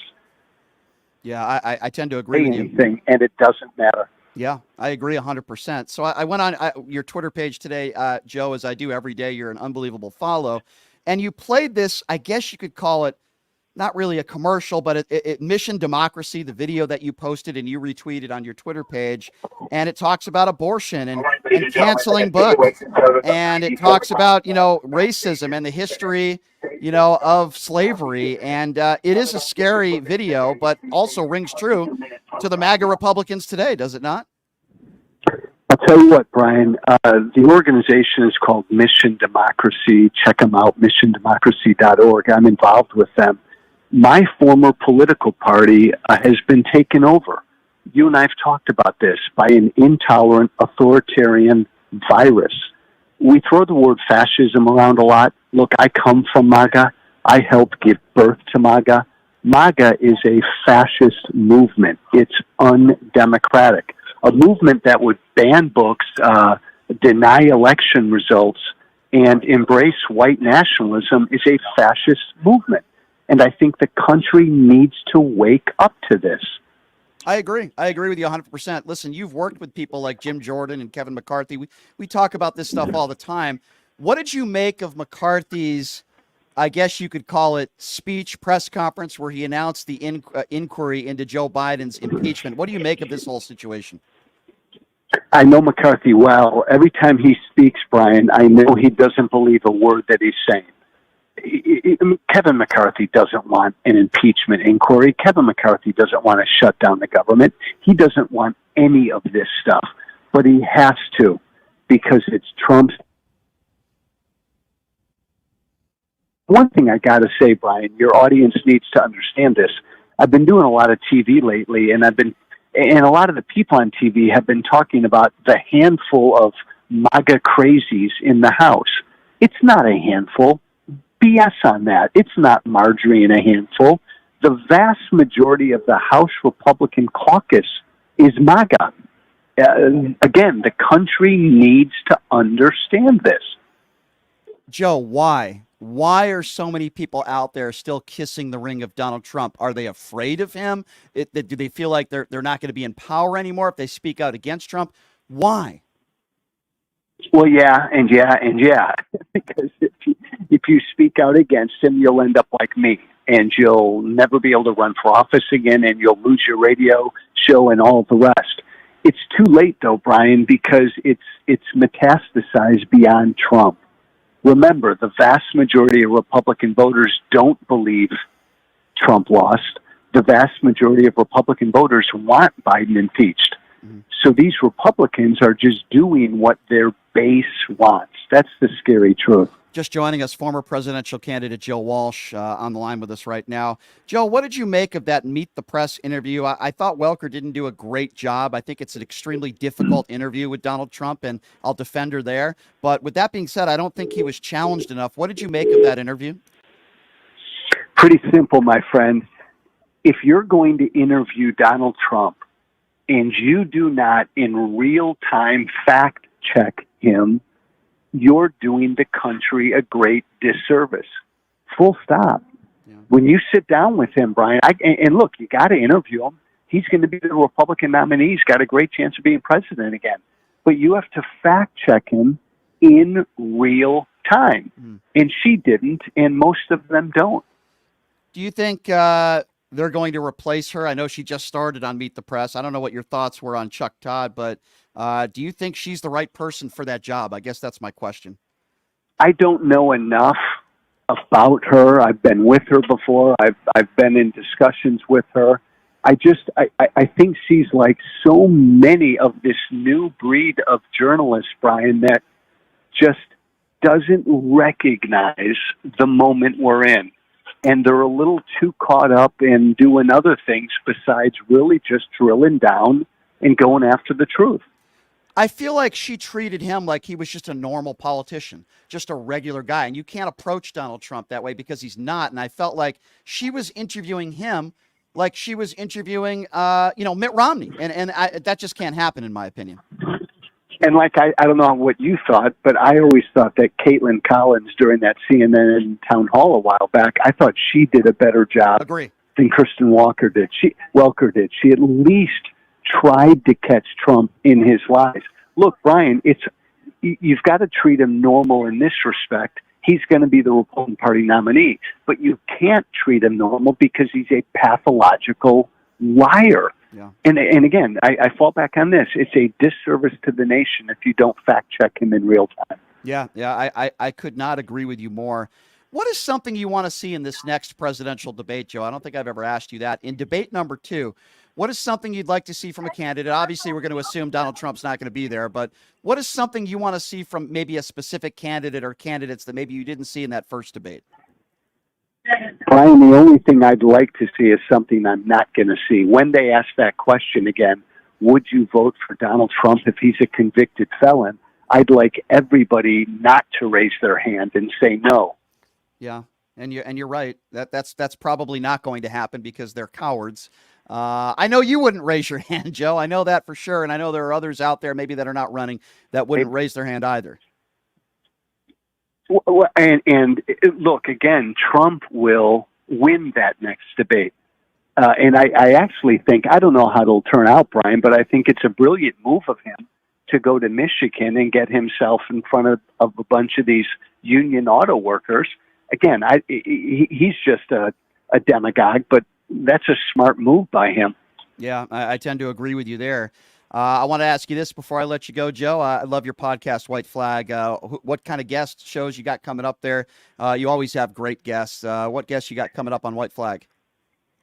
Yeah, I tend to agree with you. Anything, and it doesn't matter. Yeah, I agree 100%. So I went on your Twitter page today, Joe, as I do every day. You're an unbelievable follow. And you played this, I guess you could call it, not really a commercial, but it Mission Democracy, the video that you posted and you retweeted on your Twitter page. And it talks about abortion and canceling books. And it talks about, racism and the history, of slavery. And it is a scary video, but also rings true to the MAGA Republicans today, does it not? I'll tell you what, Brian, the organization is called Mission Democracy. Check them out, missiondemocracy.org. I'm involved with them. My former political party has been taken over. You and I have talked about this, by an intolerant authoritarian virus. we throw the word fascism around a lot. Look, I come from MAGA. I helped give birth to MAGA. MAGA is a fascist movement. It's undemocratic. A movement that would ban books, deny election results, and embrace white nationalism is a fascist movement. And I think the country needs to wake up to this. I agree. I agree with you 100%. Listen, you've worked with people like Jim Jordan and Kevin McCarthy. We talk about this stuff all the time. What did you make of McCarthy's, I guess you could call it, speech, press conference where he announced the inquiry into Joe Biden's impeachment? What do you make of this whole situation? I know McCarthy well. Every time he speaks, Brian, I know he doesn't believe a word that he's saying. Kevin McCarthy doesn't want an impeachment inquiry. Kevin McCarthy doesn't want to shut down the government. He doesn't want any of this stuff, but he has to because it's Trump's. One thing I got to say, Brian, your audience needs to understand this. I've been doing a lot of TV lately, and a lot of the people on TV have been talking about the handful of MAGA crazies in the House. It's not a handful. BS on that. It's not Marjorie and a handful. The vast majority of the House Republican caucus is MAGA. Again, the country needs to understand this. Joe, why? Why are so many people out there still kissing the ring of Donald Trump? Are they afraid of him? Do they feel like they're not going to be in power anymore if they speak out against Trump? Why? Well, yeah. Because if you speak out against him, you'll end up like me, and you'll never be able to run for office again, and you'll lose your radio show and all the rest. It's too late, though, Brian, because it's metastasized beyond Trump. Remember, the vast majority of Republican voters don't believe Trump lost. The vast majority of Republican voters want Biden impeached. So these Republicans are just doing what their base wants. That's the scary truth. Just joining us, former presidential candidate Joe Walsh on the line with us right now. Joe, what did you make of that Meet the Press interview? I thought Welker didn't do a great job. I think it's an extremely difficult interview with Donald Trump, and I'll defend her there. But with that being said, I don't think he was challenged enough. What did you make of that interview? Pretty simple, my friend. If you're going to interview Donald Trump and you do not in real time fact check him, you're doing the country a great disservice. Full stop. Yeah. When you sit down with him, Brian, and look, you got to interview him. He's going to be the Republican nominee. He's got a great chance of being president again. But you have to fact check him in real time. And she didn't, and most of them don't. Do you think they're going to replace her? I know she just started on Meet the Press. I don't know what your thoughts were on Chuck Todd, but do you think she's the right person for that job? I guess that's my question. I don't know enough about her. I've been with her before. I've been in discussions with her. I think she's like so many of this new breed of journalists, Brian, that just doesn't recognize the moment we're in. And they're a little too caught up in doing other things besides really just drilling down and going after the truth. I feel like she treated him like he was just a normal politician, just a regular guy. And you can't approach Donald Trump that way because he's not. And I felt like she was interviewing him like she was interviewing, Mitt Romney. And that just can't happen, in my opinion. And like, I don't know what you thought, but I always thought that Caitlin Collins during that CNN town hall a while back, I thought she did a better job than Kristen Welker did. She at least tried to catch Trump in his lies. Look, Brian, you've got to treat him normal in this respect. He's going to be the Republican Party nominee, but you can't treat him normal because he's a pathological liar. Yeah. And again, I fall back on this. It's a disservice to the nation if you don't fact check him in real time. Yeah, I could not agree with you more. What is something you want to see in this next presidential debate, Joe? I don't think I've ever asked you that. In debate number 2, what is something you'd like to see from a candidate? Obviously, we're going to assume Donald Trump's not going to be there, but what is something you want to see from maybe a specific candidate or candidates that maybe you didn't see in that first debate? Brian, the only thing I'd like to see is something I'm not going to see. When they ask that question again, would you vote for Donald Trump if he's a convicted felon? I'd like everybody not to raise their hand and say no. Yeah, and you're right. That's probably not going to happen because they're cowards. I know you wouldn't raise your hand, Joe. I know that for sure, and I know there are others out there maybe that are not running that wouldn't raise their hand either. And look, again, Trump will win that next debate. And I actually think, I don't know how it'll turn out, Brian, but I think it's a brilliant move of him to go to Michigan and get himself in front of a bunch of these union auto workers. Again, he's just a demagogue, but that's a smart move by him. Yeah, I tend to agree with you there. I want to ask you this before I let you go, Joe. I love your podcast, White Flag. What kind of guest shows you got coming up there? You always have great guests. What guests you got coming up on White Flag?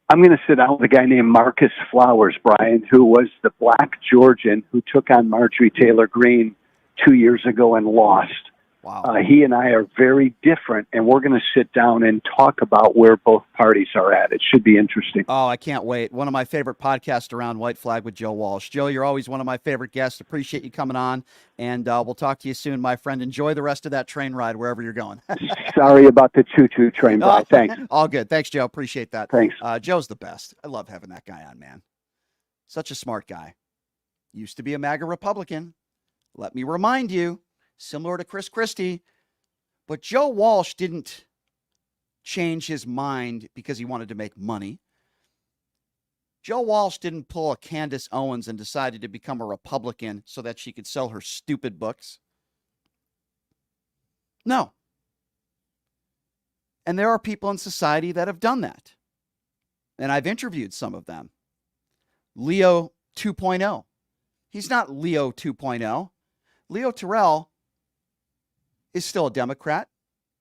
I'm going to sit down with a guy named Marcus Flowers, Brian, who was the black Georgian who took on Marjorie Taylor Greene 2 years ago and lost. Wow. He and I are very different, and we're going to sit down and talk about where both parties are at. It should be interesting. Oh, I can't wait. One of my favorite podcasts around White Flag with Joe Walsh. Joe, you're always one of my favorite guests. Appreciate you coming on, and we'll talk to you soon, my friend. Enjoy the rest of that train ride wherever you're going. Sorry about the choo-choo train ride. Thanks. All good. Thanks, Joe. Appreciate that. Thanks. Joe's the best. I love having that guy on, man. Such a smart guy. Used to be a MAGA Republican. Let me remind you, similar to Chris Christie, but Joe Walsh didn't change his mind because he wanted to make money. Joe Walsh didn't pull a Candace Owens and decided to become a Republican so that she could sell her stupid books. No. And there are people in society that have done that. And I've interviewed some of them. Leo 2.0. He's not Leo 2.0. Leo Terrell is still a Democrat,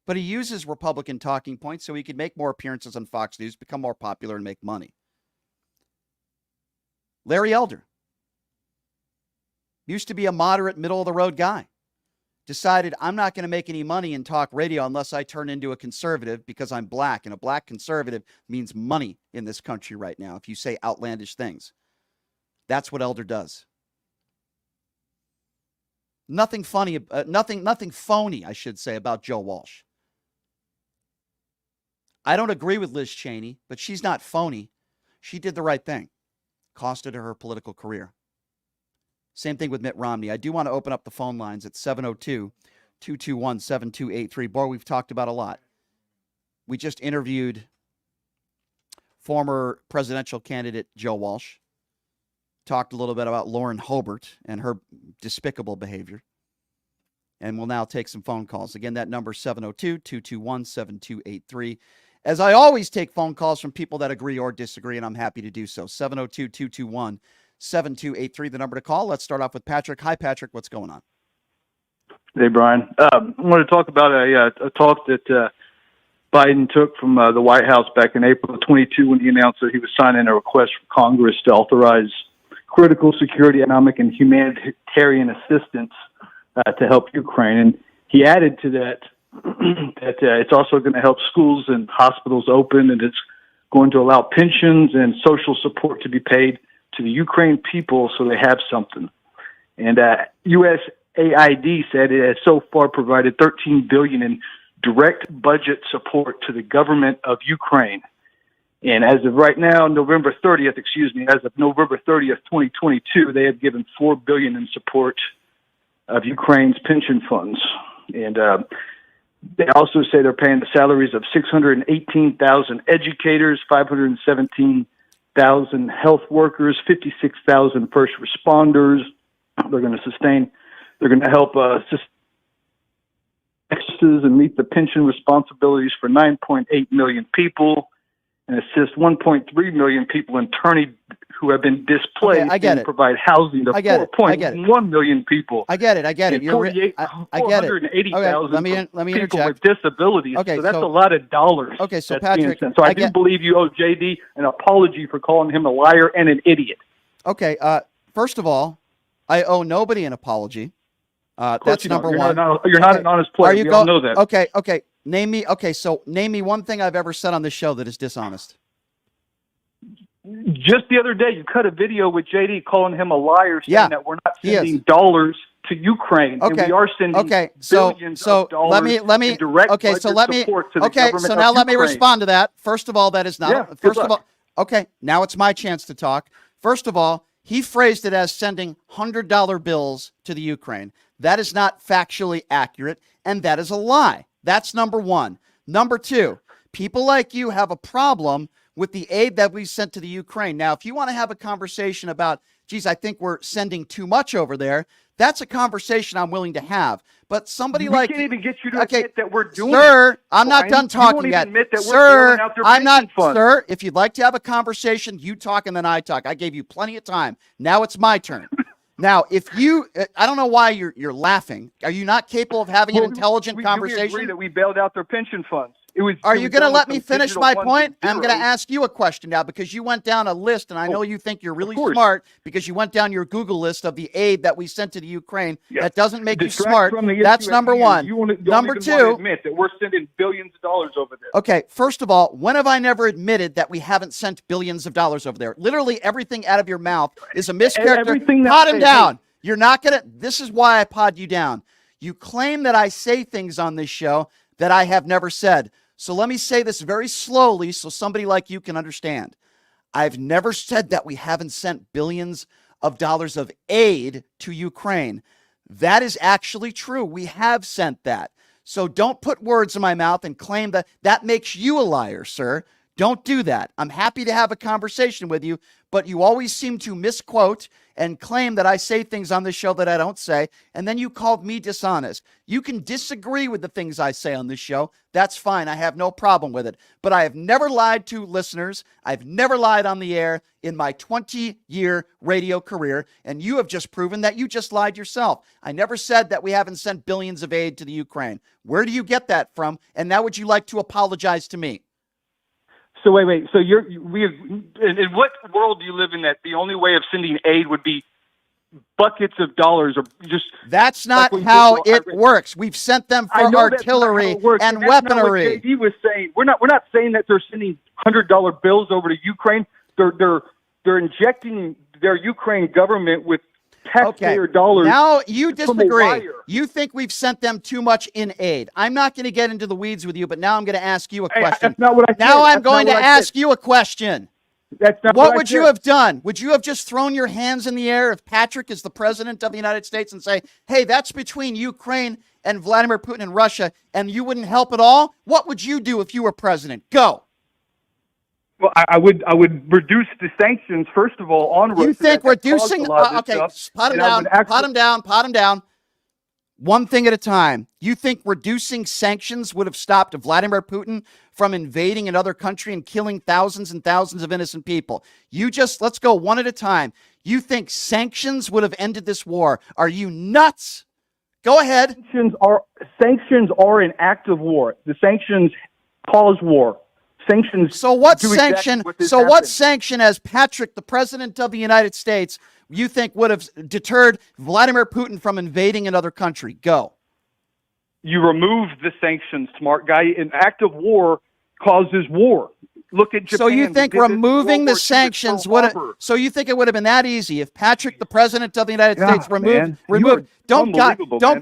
but he uses Republican talking points so he can make more appearances on Fox News, become more popular, and make money. Larry Elder used to be a moderate, middle-of-the-road guy. Decided, I'm not going to make any money in talk radio unless I turn into a conservative because I'm black, and a black conservative means money in this country right now if you say outlandish things. That's what Elder does. Nothing funny, nothing phony, I should say, about Joe Walsh. I don't agree with Liz Cheney, but she's not phony. She did the right thing. Costed her political career. Same thing with Mitt Romney. I do want to open up the phone lines at 702-221-7283. Boy, we've talked about a lot. We just interviewed former presidential candidate Joe Walsh. Talked a little bit about Lauren Hobart and her despicable behavior. And we'll now take some phone calls. Again, that number 702-221-7283. As I always take phone calls from people that agree or disagree, and I'm happy to do so. 702-221-7283, the number to call. Let's start off with Patrick. Hi, Patrick. What's going on? Hey, Brian. I want to talk about a talk that Biden took from the White House back in April of 22 when he announced that he was signing a request from Congress to authorize critical security, economic, and humanitarian assistance to help Ukraine. And he added to that that it's also going to help schools and hospitals open, and it's going to allow pensions and social support to be paid to the Ukraine people so they have something. And USAID said it has so far provided $13 billion in direct budget support to the government of Ukraine. And as of right now, November 30th, 2022, they have given $4 billion in support of Ukraine's pension funds. And they also say they're paying the salaries of 618,000 educators, 517,000 health workers, 56,000 first responders. They're going to help and meet the pension responsibilities for 9.8 million people and assist 1.3 million people internally who have been displaced and provide housing to 4.1 million people. I get it. I get it. I get it. 480,000 let me people interject. with disabilities. Okay, so that's a lot of dollars. Okay, so that's being Patrick, sent. So I do believe you owe JD an apology for calling him a liar and an idiot. Okay, first of all, I owe nobody an apology. That's number one. You're not an honest player. We all know that. Okay. Name me one thing I've ever said on this show that is dishonest. Just the other day, you cut a video with JD calling him a liar, saying that we're not sending dollars to Ukraine. Okay. And we are sending billions of dollars in direct budget support to the government so now of let me Ukraine. respond to that. First of all, that is not. Yeah, First of all, okay, now it's my chance to talk. First of all, he phrased it as sending $100 bills to the Ukraine. That is not factually accurate, and that is a lie. That's number one. Number two, people like you have a problem with the aid that we sent to the Ukraine. Now, if you want to have a conversation about, geez, I think we're sending too much over there, that's a conversation I'm willing to have. But somebody we like can't even get you to admit that we're doing sir, it. I'm not done talking you won't yet. even admit that Sir, we're bailing out their I'm not, pension funds. sir, if you'd like to have a conversation, you talk and then I talk. I gave you plenty of time. Now it's my turn. Now, if you, I don't know why you're laughing. Are you not capable of having an intelligent conversation? We agree that we bailed out their pension funds. Are you going to let me finish my point? I'm going to ask you a question now because you went down a list, and I know you think you're really smart because you went down your Google list of the aid that we sent to the Ukraine. Yeah. That doesn't make you smart. That's number one. Number two, admit that we're sending billions of dollars over there. Okay, first of all, when have I never admitted that we haven't sent billions of dollars over there? Literally everything out of your mouth is a mischaracter. Pod him down. You're not going to. This is why I pod you down. You claim that I say things on this show that I have never said. So let me say this very slowly so somebody like you can understand. I've never said that we haven't sent billions of dollars of aid to Ukraine. That is actually true. We have sent that. So don't put words in my mouth and claim that that makes you a liar, sir. Don't do that. I'm happy to have a conversation with you, but you always seem to misquote and claim that I say things on this show that I don't say, and then you called me dishonest. You can disagree with the things I say on this show. That's fine. I have no problem with it. But I have never lied to listeners. I've never lied on the air in my 20-year radio career, and you have just proven that you just lied yourself. I never said that we haven't sent billions of aid to the Ukraine. Where do you get that from? And now would you like to apologize to me? So wait. So in what world do you live in that the only way of sending aid would be buckets of dollars or just? That's not how it works. We've sent them for artillery and weaponry. That's not what JD was saying. We're not saying that they're sending $100 bills over to Ukraine. They're injecting their Ukraine government with taxpayer dollars. Now you disagree. You think we've sent them too much in aid. I'm not going to get into the weeds with you, but now I'm going to ask you a question. That's not what I said. Now I'm going to ask you a question. That's not what would you have done? Would you have just thrown your hands in the air if Patrick is the president of the United States and say, hey, that's between Ukraine and Vladimir Putin and Russia, and you wouldn't help at all? What would you do if you were president? Go. Well, I would reduce the sanctions, first of all, on Russia. You think reducing... okay, pot him down. One thing at a time. You think reducing sanctions would have stopped Vladimir Putin from invading another country and killing thousands and thousands of innocent people? Let's go one at a time. You think sanctions would have ended this war? Are you nuts? Go ahead. Sanctions are an act of war. The sanctions cause war. Sanctions. So what sanction? What sanction has Patrick, the president of the United States, you think would have deterred Vladimir Putin from invading another country? Go. You remove the sanctions, smart guy. An act of war causes war. Look at Japan. So you think removing the sanctions would have? So you think it would have been that easy if Patrick, the president of the United States, removed? Don't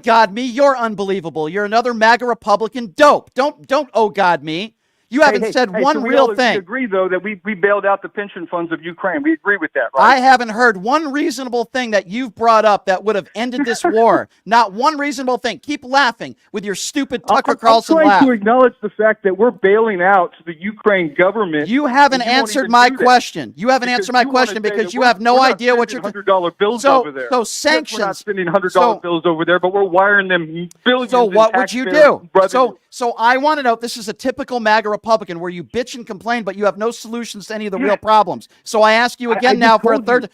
God me. You're unbelievable. You're another MAGA Republican dope. Don't God me. You haven't said one real thing. We agree, though, that we bailed out the pension funds of Ukraine. We agree with that, right? I haven't heard one reasonable thing that you've brought up that would have ended this war. Not one reasonable thing. Keep laughing with your stupid Tucker Carlson laugh. I'm trying to acknowledge the fact that we're bailing out the Ukraine government. You haven't answered my question. You haven't answered my question because you have no idea what you're doing. $100 bills over there. So sanctions. We're not spending $100 bills over there, but we're wiring them billions. So what would you do? So I want to know, this is a typical MAGA Republican where you bitch and complain, but you have no solutions to any of the real problems. So I ask you again now for a third.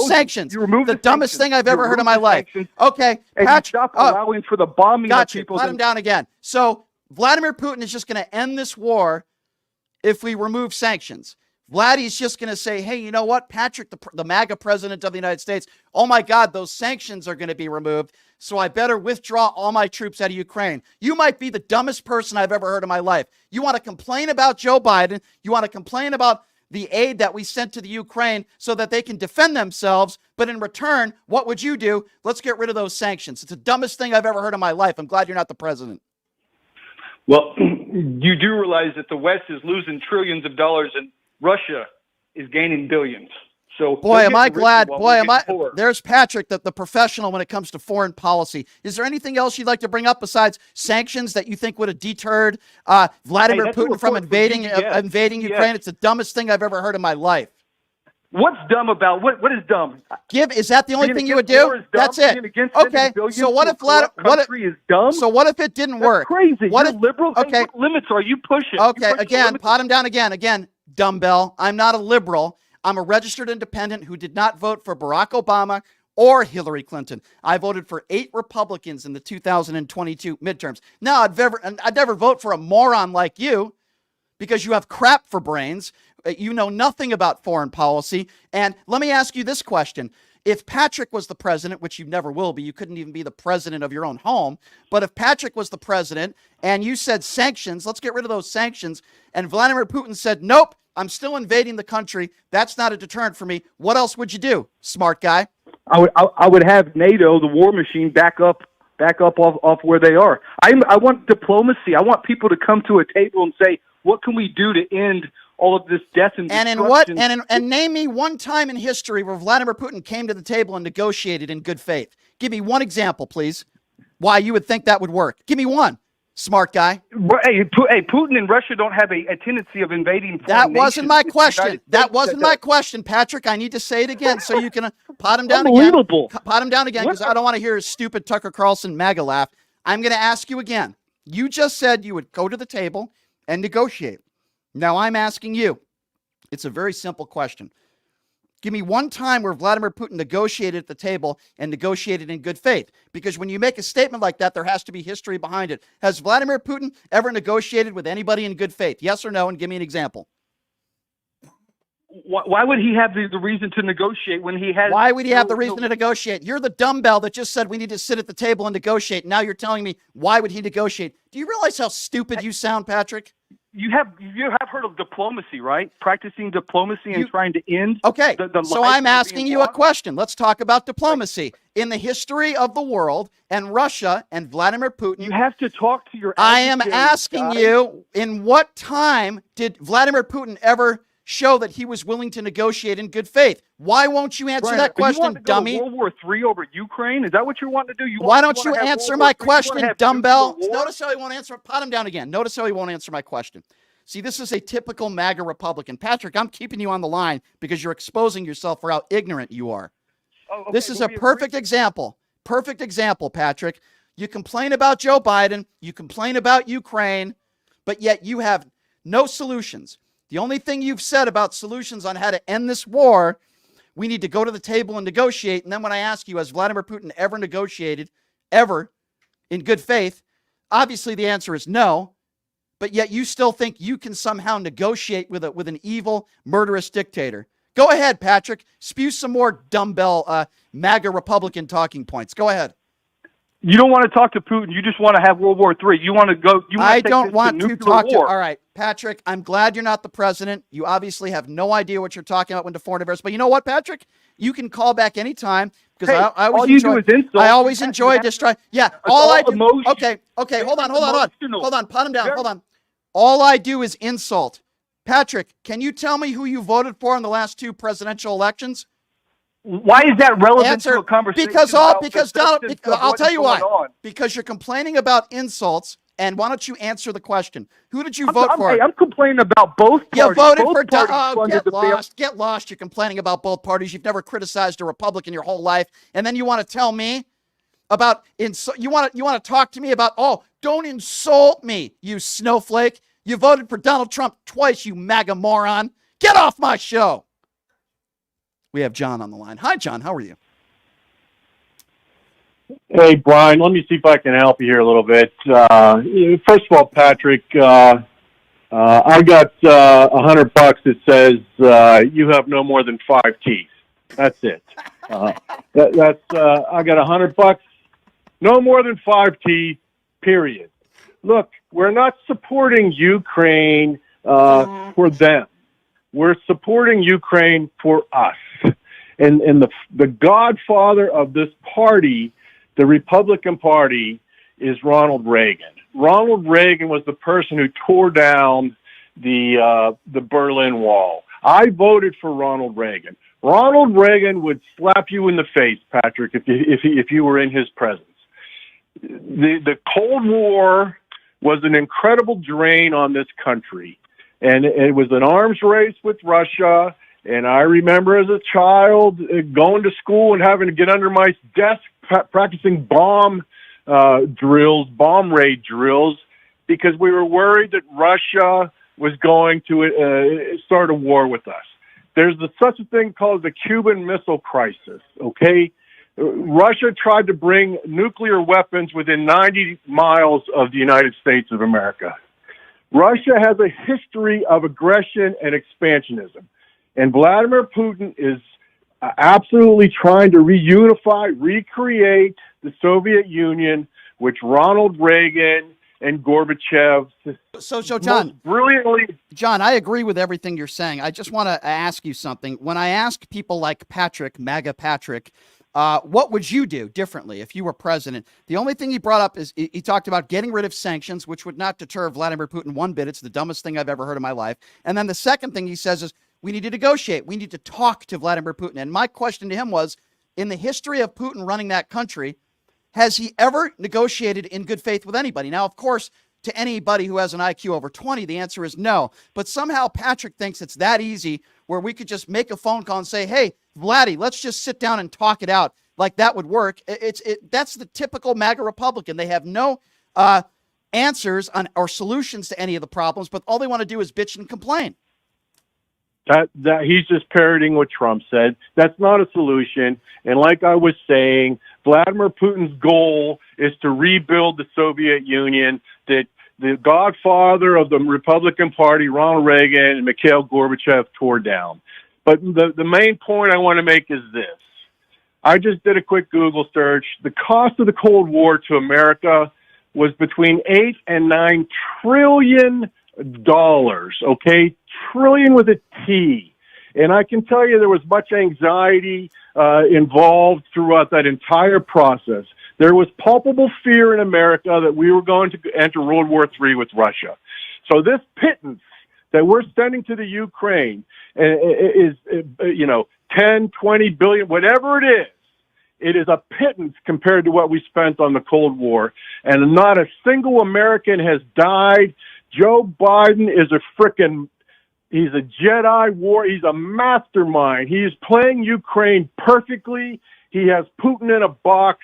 Sanctions. You remove the dumbest thing I've ever heard in my life. Okay. Patrick, stop allowing for the bombing of people. Let him down again. So Vladimir Putin is just going to end this war if we remove sanctions. Vladdy's just going to say, hey, you know what, Patrick, the MAGA president of the United States, oh my God, those sanctions are going to be removed, so I better withdraw all my troops out of Ukraine. You might be the dumbest person I've ever heard in my life. You want to complain about Joe Biden. You want to complain about the aid that we sent to the Ukraine so that they can defend themselves. But in return, what would you do? Let's get rid of those sanctions. It's the dumbest thing I've ever heard in my life. I'm glad you're not the president. Well, you do realize that the West is losing trillions of dollars and Russia is gaining billions. So boy, am I glad. Boy, am I. There's Patrick, the professional when it comes to foreign policy. Is there anything else you'd like to bring up besides sanctions that you think would have detered Vladimir Putin from invading Ukraine? It's the dumbest thing I've ever heard in my life. What's dumb about what is dumb? Is that the only thing you would do? That's it. Okay. So what if So what if it didn't work? Crazy. What You're liberal. Okay. What limits are you pushing? Okay. Again, pot him down again. Again, dumbbell. I'm not a liberal. I'm a registered independent who did not vote for Barack Obama or Hillary Clinton. I voted for 8 Republicans in the 2022 midterms. Now, I'd never vote for a moron like you because you have crap for brains. You know nothing about foreign policy. And let me ask you this question. If Patrick was the president, which you never will be, you couldn't even be the president of your own home. But if Patrick was the president and you said sanctions, let's get rid of those sanctions, and Vladimir Putin said, nope, I'm still invading the country. That's not a deterrent for me. What else would you do, smart guy? I would have NATO, the war machine, back up off where they are. I want diplomacy. I want people to come to a table and say, what can we do to end all of this death and destruction? And name me one time in history where Vladimir Putin came to the table and negotiated in good faith. Give me one example, please, why you would think that would work. Give me one. Smart guy. Hey, Putin and Russia don't have a tendency of invading. That wasn't my question. That wasn't my question, Patrick. I need to say it again so you can pot him down again. Pot him down again because I don't want to hear his stupid Tucker Carlson MAGA laugh. I'm going to ask you again. You just said you would go to the table and negotiate. Now I'm asking you. It's a very simple question. Give me one time where Vladimir Putin negotiated at the table and negotiated in good faith. Because when you make a statement like that, there has to be history behind it. Has Vladimir Putin ever negotiated with anybody in good faith? Yes or no? And give me an example. Why would he have the reason to negotiate when he has... Why would he have the reason to negotiate? You're the dumbbell that just said we need to sit at the table and negotiate. Now you're telling me, why would he negotiate? Do you realize how stupid you sound, Patrick? You have heard of diplomacy, right? Practicing diplomacy and trying to end. Okay, the so I'm asking you a question. Let's talk about diplomacy. In the history of the world and Russia and Vladimir Putin. You have to talk to your I am asking you, in what time did Vladimir Putin ever show that he was willing to negotiate in good faith? Why won't you answer that question, dummy? World War III over Ukraine? Is that what you're wanting to do? Why don't you answer my question, dumbbell? Notice how he won't answer. Pot him down again. Notice how he won't answer my question. See, this is a typical MAGA Republican. Patrick, I'm keeping you on the line because you're exposing yourself for how ignorant you are. Okay, this is a perfect example. Perfect example, Patrick. You complain about Joe Biden. You complain about Ukraine, but yet you have no solutions. The only thing you've said about solutions on how to end this war, we need to go to the table and negotiate. And then when I ask you, has Vladimir Putin ever negotiated, ever, in good faith? Obviously, the answer is no. But yet you still think you can somehow negotiate with an evil, murderous dictator. Go ahead, Patrick. Spew some more dumbbell MAGA Republican talking points. Go ahead. You don't want to talk to Putin. You just want to have World War III. You want to go. I don't want to talk to. All right, Patrick. I'm glad you're not the president. You obviously have no idea what you're talking about when to foreign affairs. But you know what, Patrick? You can call back anytime because I always enjoy destroying. Yeah, all I do. Okay. Hold on. Pot him down. Hold on. All I do is insult. Patrick, can you tell me who you voted for in the last 2 presidential elections? Why is that relevant to a conversation? Because I'll tell you why. Because you're complaining about insults, and why don't you answer the question? Who did you vote for? I'm complaining about both parties. You voted for get lost. You're complaining about both parties. You've never criticized a Republican your whole life, and then you want to tell me about you want to talk to me about, oh, don't insult me, you snowflake. You voted for Donald Trump twice, you MAGA moron. Get off my show. We have John on the line. Hi, John. How are you? Hey, Brian. Let me see if I can help you here a little bit. First of all, Patrick, I got $100 that says you have no more than 5 teeth. That's it. I got $100. No more than 5 teeth. Period. Look, we're not supporting Ukraine for them. we're supporting Ukraine for us. And the godfather of this party, the Republican Party, is Ronald Reagan. Ronald Reagan was the person who tore down the Berlin Wall. I voted for Ronald Reagan. Ronald Reagan would slap you in the face, Patrick, if you were in his presence. The Cold War was an incredible drain on this country, and it was an arms race with Russia. And I remember as a child going to school and having to get under my desk practicing bomb raid drills, because we were worried that Russia was going to start a war with us. There's such a thing called the Cuban Missile Crisis, okay? Russia tried to bring nuclear weapons within 90 miles of the United States of America. Russia has a history of aggression and expansionism. And Vladimir Putin is absolutely trying to reunify, recreate the Soviet Union, which Ronald Reagan and Gorbachev. So John, brilliantly. John, I agree with everything you're saying. I just want to ask you something. When I ask people like Patrick, MAGA Patrick, what would you do differently if you were president? The only thing he brought up is he talked about getting rid of sanctions, which would not deter Vladimir Putin one bit. It's the dumbest thing I've ever heard in my life. And then the second thing he says is, we need to negotiate. We need to talk to Vladimir Putin. And my question to him was, in the history of Putin running that country, has he ever negotiated in good faith with anybody? Now, of course, to anybody who has an IQ over 20, the answer is no. But somehow Patrick thinks it's that easy where we could just make a phone call and say, hey, Vladdy, let's just sit down and talk it out. Like that would work. That's the typical MAGA Republican. They have no answers or solutions to any of the problems, but all they want to do is bitch and complain. That he's just parroting what Trump said. That's not a solution. And like I was saying, Vladimir Putin's goal is to rebuild the Soviet Union that the godfather of the Republican Party, Ronald Reagan and Mikhail Gorbachev, tore down. But the main point I want to make is this. I just did a quick Google search. The cost of the Cold War to America was between $8 and $9 trillion. Okay? Trillion with a T. And I can tell you there was much anxiety involved throughout that entire process. There was palpable fear in America that we were going to enter World War III with Russia. So this pittance that we're sending to the Ukraine is 10, 20 billion, whatever it is a pittance compared to what we spent on the Cold War. And not a single American has died. Joe Biden is he's a Jedi he's a mastermind. He is playing Ukraine perfectly. He has Putin in a box.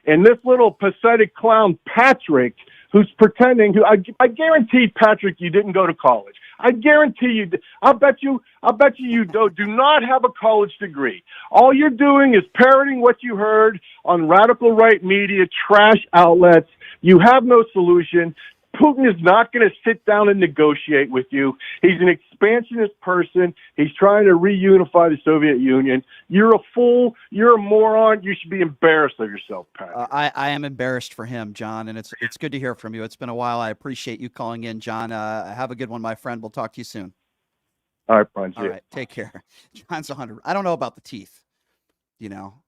And this little pathetic clown, Patrick, who's pretending I guarantee, Patrick, you didn't go to college. I guarantee you, I'll bet you do not have a college degree. All you're doing is parroting what you heard on radical right media, trash outlets. You have no solution. Putin is not going to sit down and negotiate with you. He's an expansionist person. He's trying to reunify the Soviet Union. You're a fool. You're a moron. You should be embarrassed of yourself, Pat. I am embarrassed for him, John, and it's good to hear from you. It's been a while. I appreciate you calling in, John. Have a good one, my friend. We'll talk to you soon. All right, Brian. All right, take care. John's 100. I don't know about the teeth.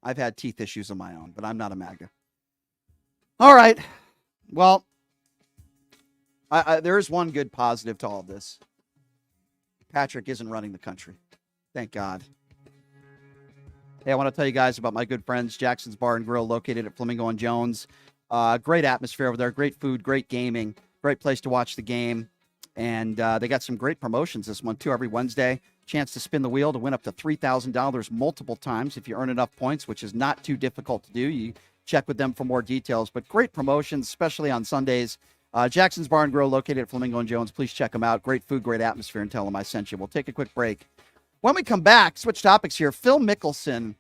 I've had teeth issues of my own, but I'm not a MAGA. All right. Well, there is one good positive to all of this. Patrick isn't running the country. Thank God. Hey, I want to tell you guys about my good friends, Jackson's Bar and Grill, located at Flamingo and Jones. Great atmosphere over there, great food, great gaming, great place to watch the game. And they got some great promotions this month, too, every Wednesday. Chance to spin the wheel to win up to $3,000 multiple times if you earn enough points, which is not too difficult to do. You check with them for more details. But great promotions, especially on Sundays. Jackson's Bar and Grill, located at Flamingo and Jones. Please check them out. Great food, great atmosphere, and tell them I sent you. We'll take a quick break. When we come back, switch topics here. Phil Mickelson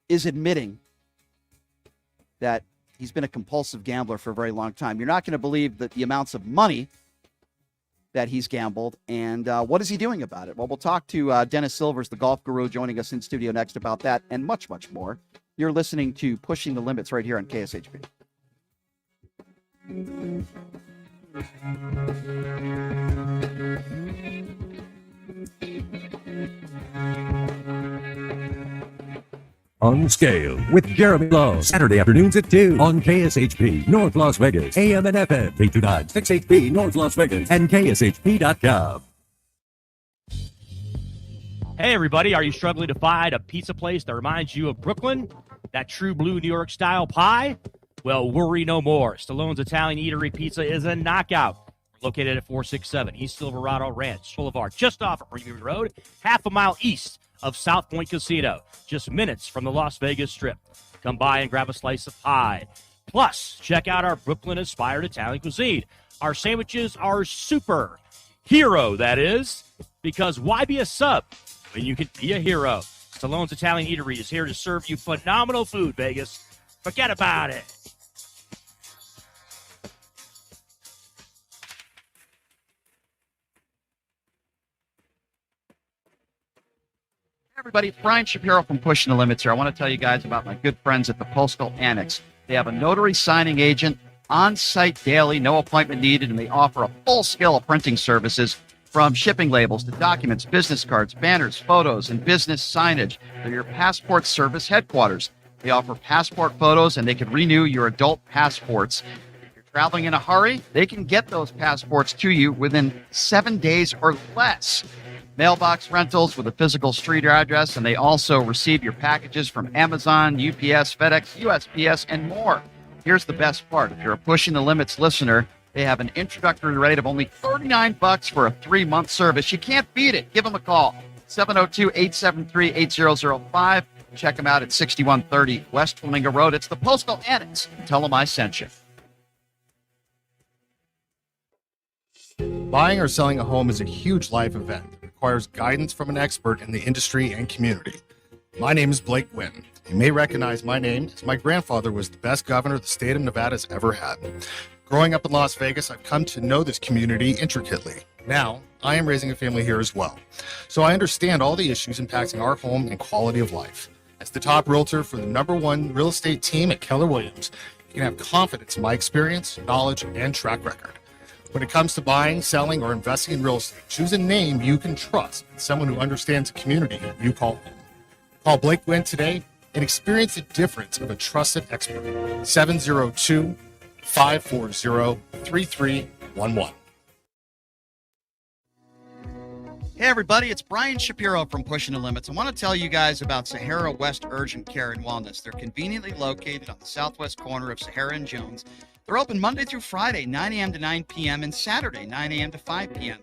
is admitting that he's been a compulsive gambler for a very long time. You're not going to believe the amounts of money that he's gambled, and what is he doing about it? Well, we'll talk to Dennis Silvers, the golf guru, joining us in studio next about that and much, much more. You're listening to Pushing the Limits right here on KSHP. On Scale with Jeremy Lowe. Saturday afternoons at 2 on KSHP North Las Vegas. AM and FM. 829-6HP North Las Vegas and KSHP.com. Hey, everybody, are you struggling to find a pizza place that reminds you of Brooklyn? That true blue New York style pie? Well, worry no more. Stallone's Italian Eatery Pizza is a knockout. We're located at 467 East Silverado Ranch Boulevard, just off of Premium Road, half a mile east of South Point Casino, just minutes from the Las Vegas Strip. Come by and grab a slice of pie. Plus, check out our Brooklyn-inspired Italian cuisine. Our sandwiches are super. Hero, that is. Because why be a sub when you can be a hero? Stallone's Italian Eatery is here to serve you phenomenal food, Vegas. Forget about it. Everybody, it's Brian Shapiro from Pushing the Limits here. I want to tell you guys about my good friends at the Postal Annex. They have a notary signing agent on site daily, no appointment needed, and they offer a full scale of printing services from shipping labels to documents, business cards, banners, photos, and business signage. They're your passport service headquarters. They offer passport photos, and they can renew your adult passports. If you're traveling in a hurry, they can get those passports to you within 7 days or less. Mailbox rentals with a physical street address, and they also receive your packages from Amazon, UPS, FedEx, USPS, and more. Here's the best part. If you're a Pushing the Limits listener, they have an introductory rate of only $39 for a 3-month service. You can't beat it. Give them a call, 702-873-8005. Check them out at 6130 West Flamingo Road. It's the Postal Annex. Tell them I sent you. Buying or selling a home is a huge life event that requires guidance from an expert in the industry and community. My name is Blake Wynn. You may recognize my name as my grandfather was the best governor the state of Nevada has ever had. Growing up in Las Vegas, I've come to know this community intricately. Now, I am raising a family here as well, so I understand all the issues impacting our home and quality of life. As the top realtor for the #1 real estate team at Keller Williams, you can have confidence in my experience, knowledge, and track record. When it comes to buying, selling, or investing in real estate, choose a name you can trust and someone who understands the community you call home. Call Blake Wynn today and experience the difference of a trusted expert. 702-540-3311. Hey everybody, it's Brian Shapiro from Pushing the Limits. I want to tell you guys about Sahara West Urgent Care and Wellness. They're conveniently located on the southwest corner of Sahara and Jones. They're open Monday through Friday, 9 a.m. to 9 p.m. and Saturday, 9 a.m. to 5 p.m.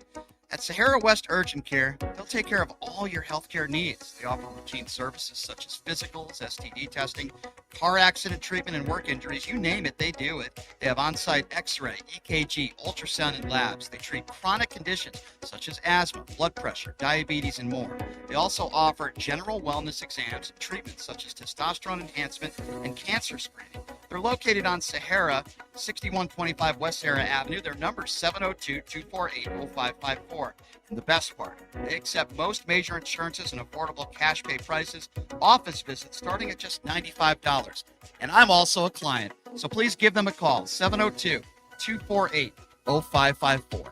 At Sahara West Urgent Care, they'll take care of all your healthcare needs. They offer routine services such as physicals, STD testing, car accident treatment, and work injuries. You name it, they do it. They have on-site x-ray, EKG, ultrasound, and labs. They treat chronic conditions such as asthma, blood pressure, diabetes, and more. They also offer general wellness exams and treatments such as testosterone enhancement and cancer screening. They're located on Sahara, 6125 West Sahara Avenue. Their number is 702-248-0554. And the best part, they accept most major insurances and affordable cash pay prices, office visits starting at just $95. And I'm also a client, so please give them a call, 702-248-0554.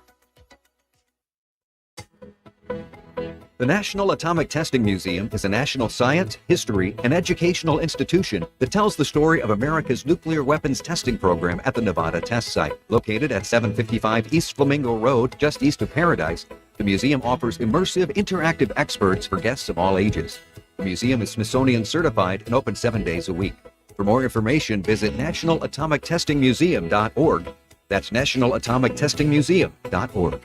The National Atomic Testing Museum is a national science, history, and educational institution that tells the story of America's nuclear weapons testing program at the Nevada Test Site. Located at 755 East Flamingo Road, just east of Paradise, the museum offers immersive, interactive experts for guests of all ages. The museum is Smithsonian certified and open 7 days a week. For more information, visit nationalatomictestingmuseum.org. That's nationalatomictestingmuseum.org.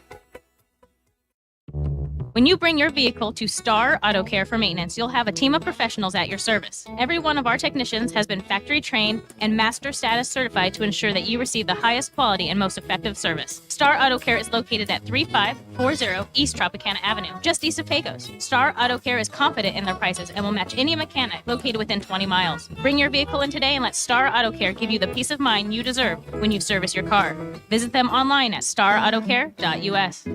When you bring your vehicle to Star Auto Care for maintenance, you'll have a team of professionals at your service. Every one of our technicians has been factory trained and master status certified to ensure that you receive the highest quality and most effective service. Star Auto Care is located at 3540 East Tropicana Avenue, just east of Pecos. Star Auto Care is confident in their prices and will match any mechanic located within 20 miles. Bring your vehicle in today and let Star Auto Care give you the peace of mind you deserve when you service your car. Visit them online at starautocare.us.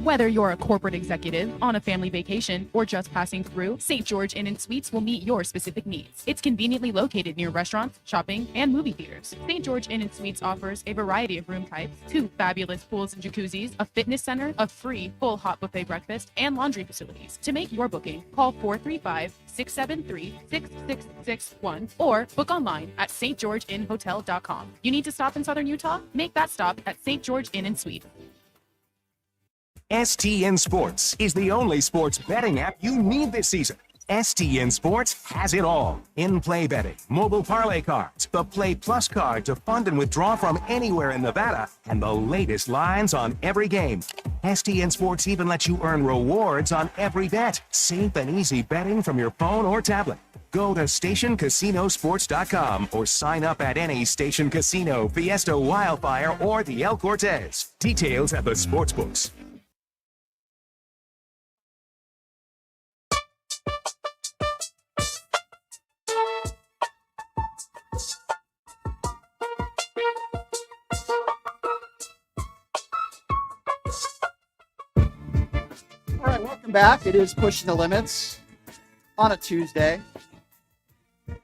Whether you're a corporate executive, on a family vacation, or just passing through, St. George Inn and Suites will meet your specific needs. It's conveniently located near restaurants, shopping, and movie theaters. St. George Inn and Suites offers a variety of room types, 2 fabulous pools and jacuzzis, a fitness center, a free full hot buffet breakfast, and laundry facilities. To make your booking, call 435-673-6661 or book online at stgeorgeinnhotel.com. You need to stop in Southern Utah? Make that stop at St. George Inn and Suites. STN Sports is the only sports betting app you need this season. STN Sports has it all. In-play betting, mobile parlay cards, the Play Plus card to fund and withdraw from anywhere in Nevada, and the latest lines on every game. STN Sports even lets you earn rewards on every bet. Safe and easy betting from your phone or tablet. Go to stationcasinosports.com or sign up at any Station Casino, Fiesta Wildfire, or the El Cortez. Details at the sportsbooks. All right, welcome back. It is Pushing the Limits on a Tuesday. You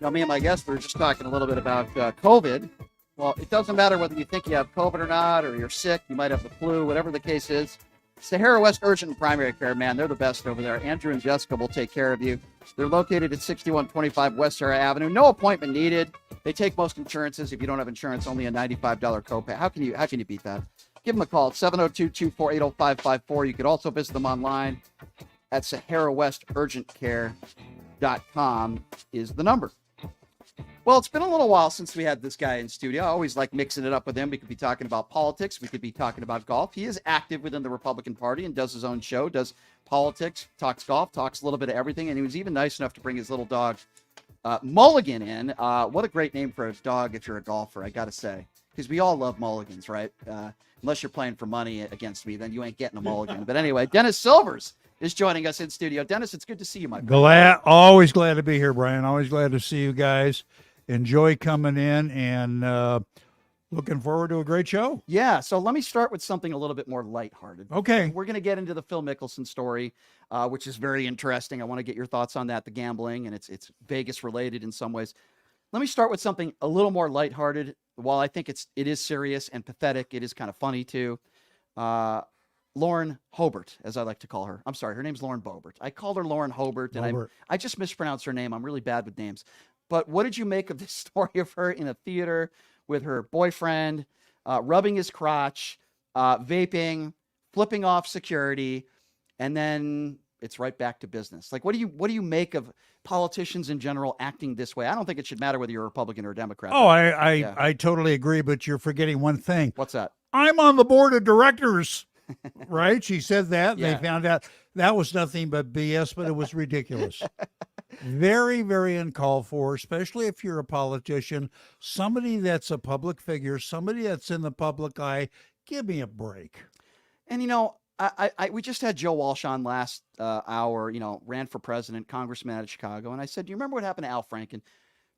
know, me and my guest were just talking a little bit about COVID. Well, it doesn't matter whether you think you have COVID or not, or you're sick, you might have the flu, whatever the case is. Sahara West Urgent and Primary Care, man, they're the best over there. Andrew and Jessica will take care of you. They're located at 6125 West Sahara Avenue. No appointment needed. They take most insurances. If you don't have insurance, only a $95 copay. How can you beat that? Give them a call at 702-248-0554. You could also visit them online at SaharaWestUrgentCare.com is the number. Well, it's been a little while since we had this guy in studio. I always like mixing it up with him. We could be talking about politics. We could be talking about golf. He is active within the Republican Party and does his own show, does politics, talks golf, talks a little bit of everything. And he was even nice enough to bring his little dog, Mulligan, in. What a great name for a dog if you're a golfer, I got to say. Because we all love mulligans, right? Unless you're playing for money against me, then you ain't getting a mulligan. But anyway, Dennis Silvers is joining us in studio. Dennis, it's good to see you, my friend. Always glad to be here, Brian. Always glad to see you guys. Enjoy coming in and looking forward to a great show. Yeah, so let me start with something a little bit more lighthearted. Okay. We're going to get into the Phil Mickelson story, which is very interesting. I want to get your thoughts on that, the gambling, and it's Vegas related in some ways. Let me start with something a little more lighthearted. While I think it is serious and pathetic, it is kind of funny too. Lauren Hobart, as I like to call her. I'm sorry, her name's Lauren Boebert. I called her Lauren Hobart, and I just mispronounced her name. I'm really bad with names. But what did you make of this story of her in a theater with her boyfriend, rubbing his crotch, vaping, flipping off security, and then it's right back to business? Like, what do you make of politicians in general acting this way? I don't think it should matter whether you're a Republican or a Democrat. Oh, I totally agree, but you're forgetting one thing. What's that? I'm on the board of directors, right? She said that. Yeah. They found out that was nothing but BS, but it was ridiculous. Very, very uncalled for, especially if you're a politician, somebody that's a public figure, somebody that's in the public eye. Give me a break. And, we just had Joe Walsh on last hour, ran for president, congressman out of Chicago. And I said, do you remember what happened to Al Franken?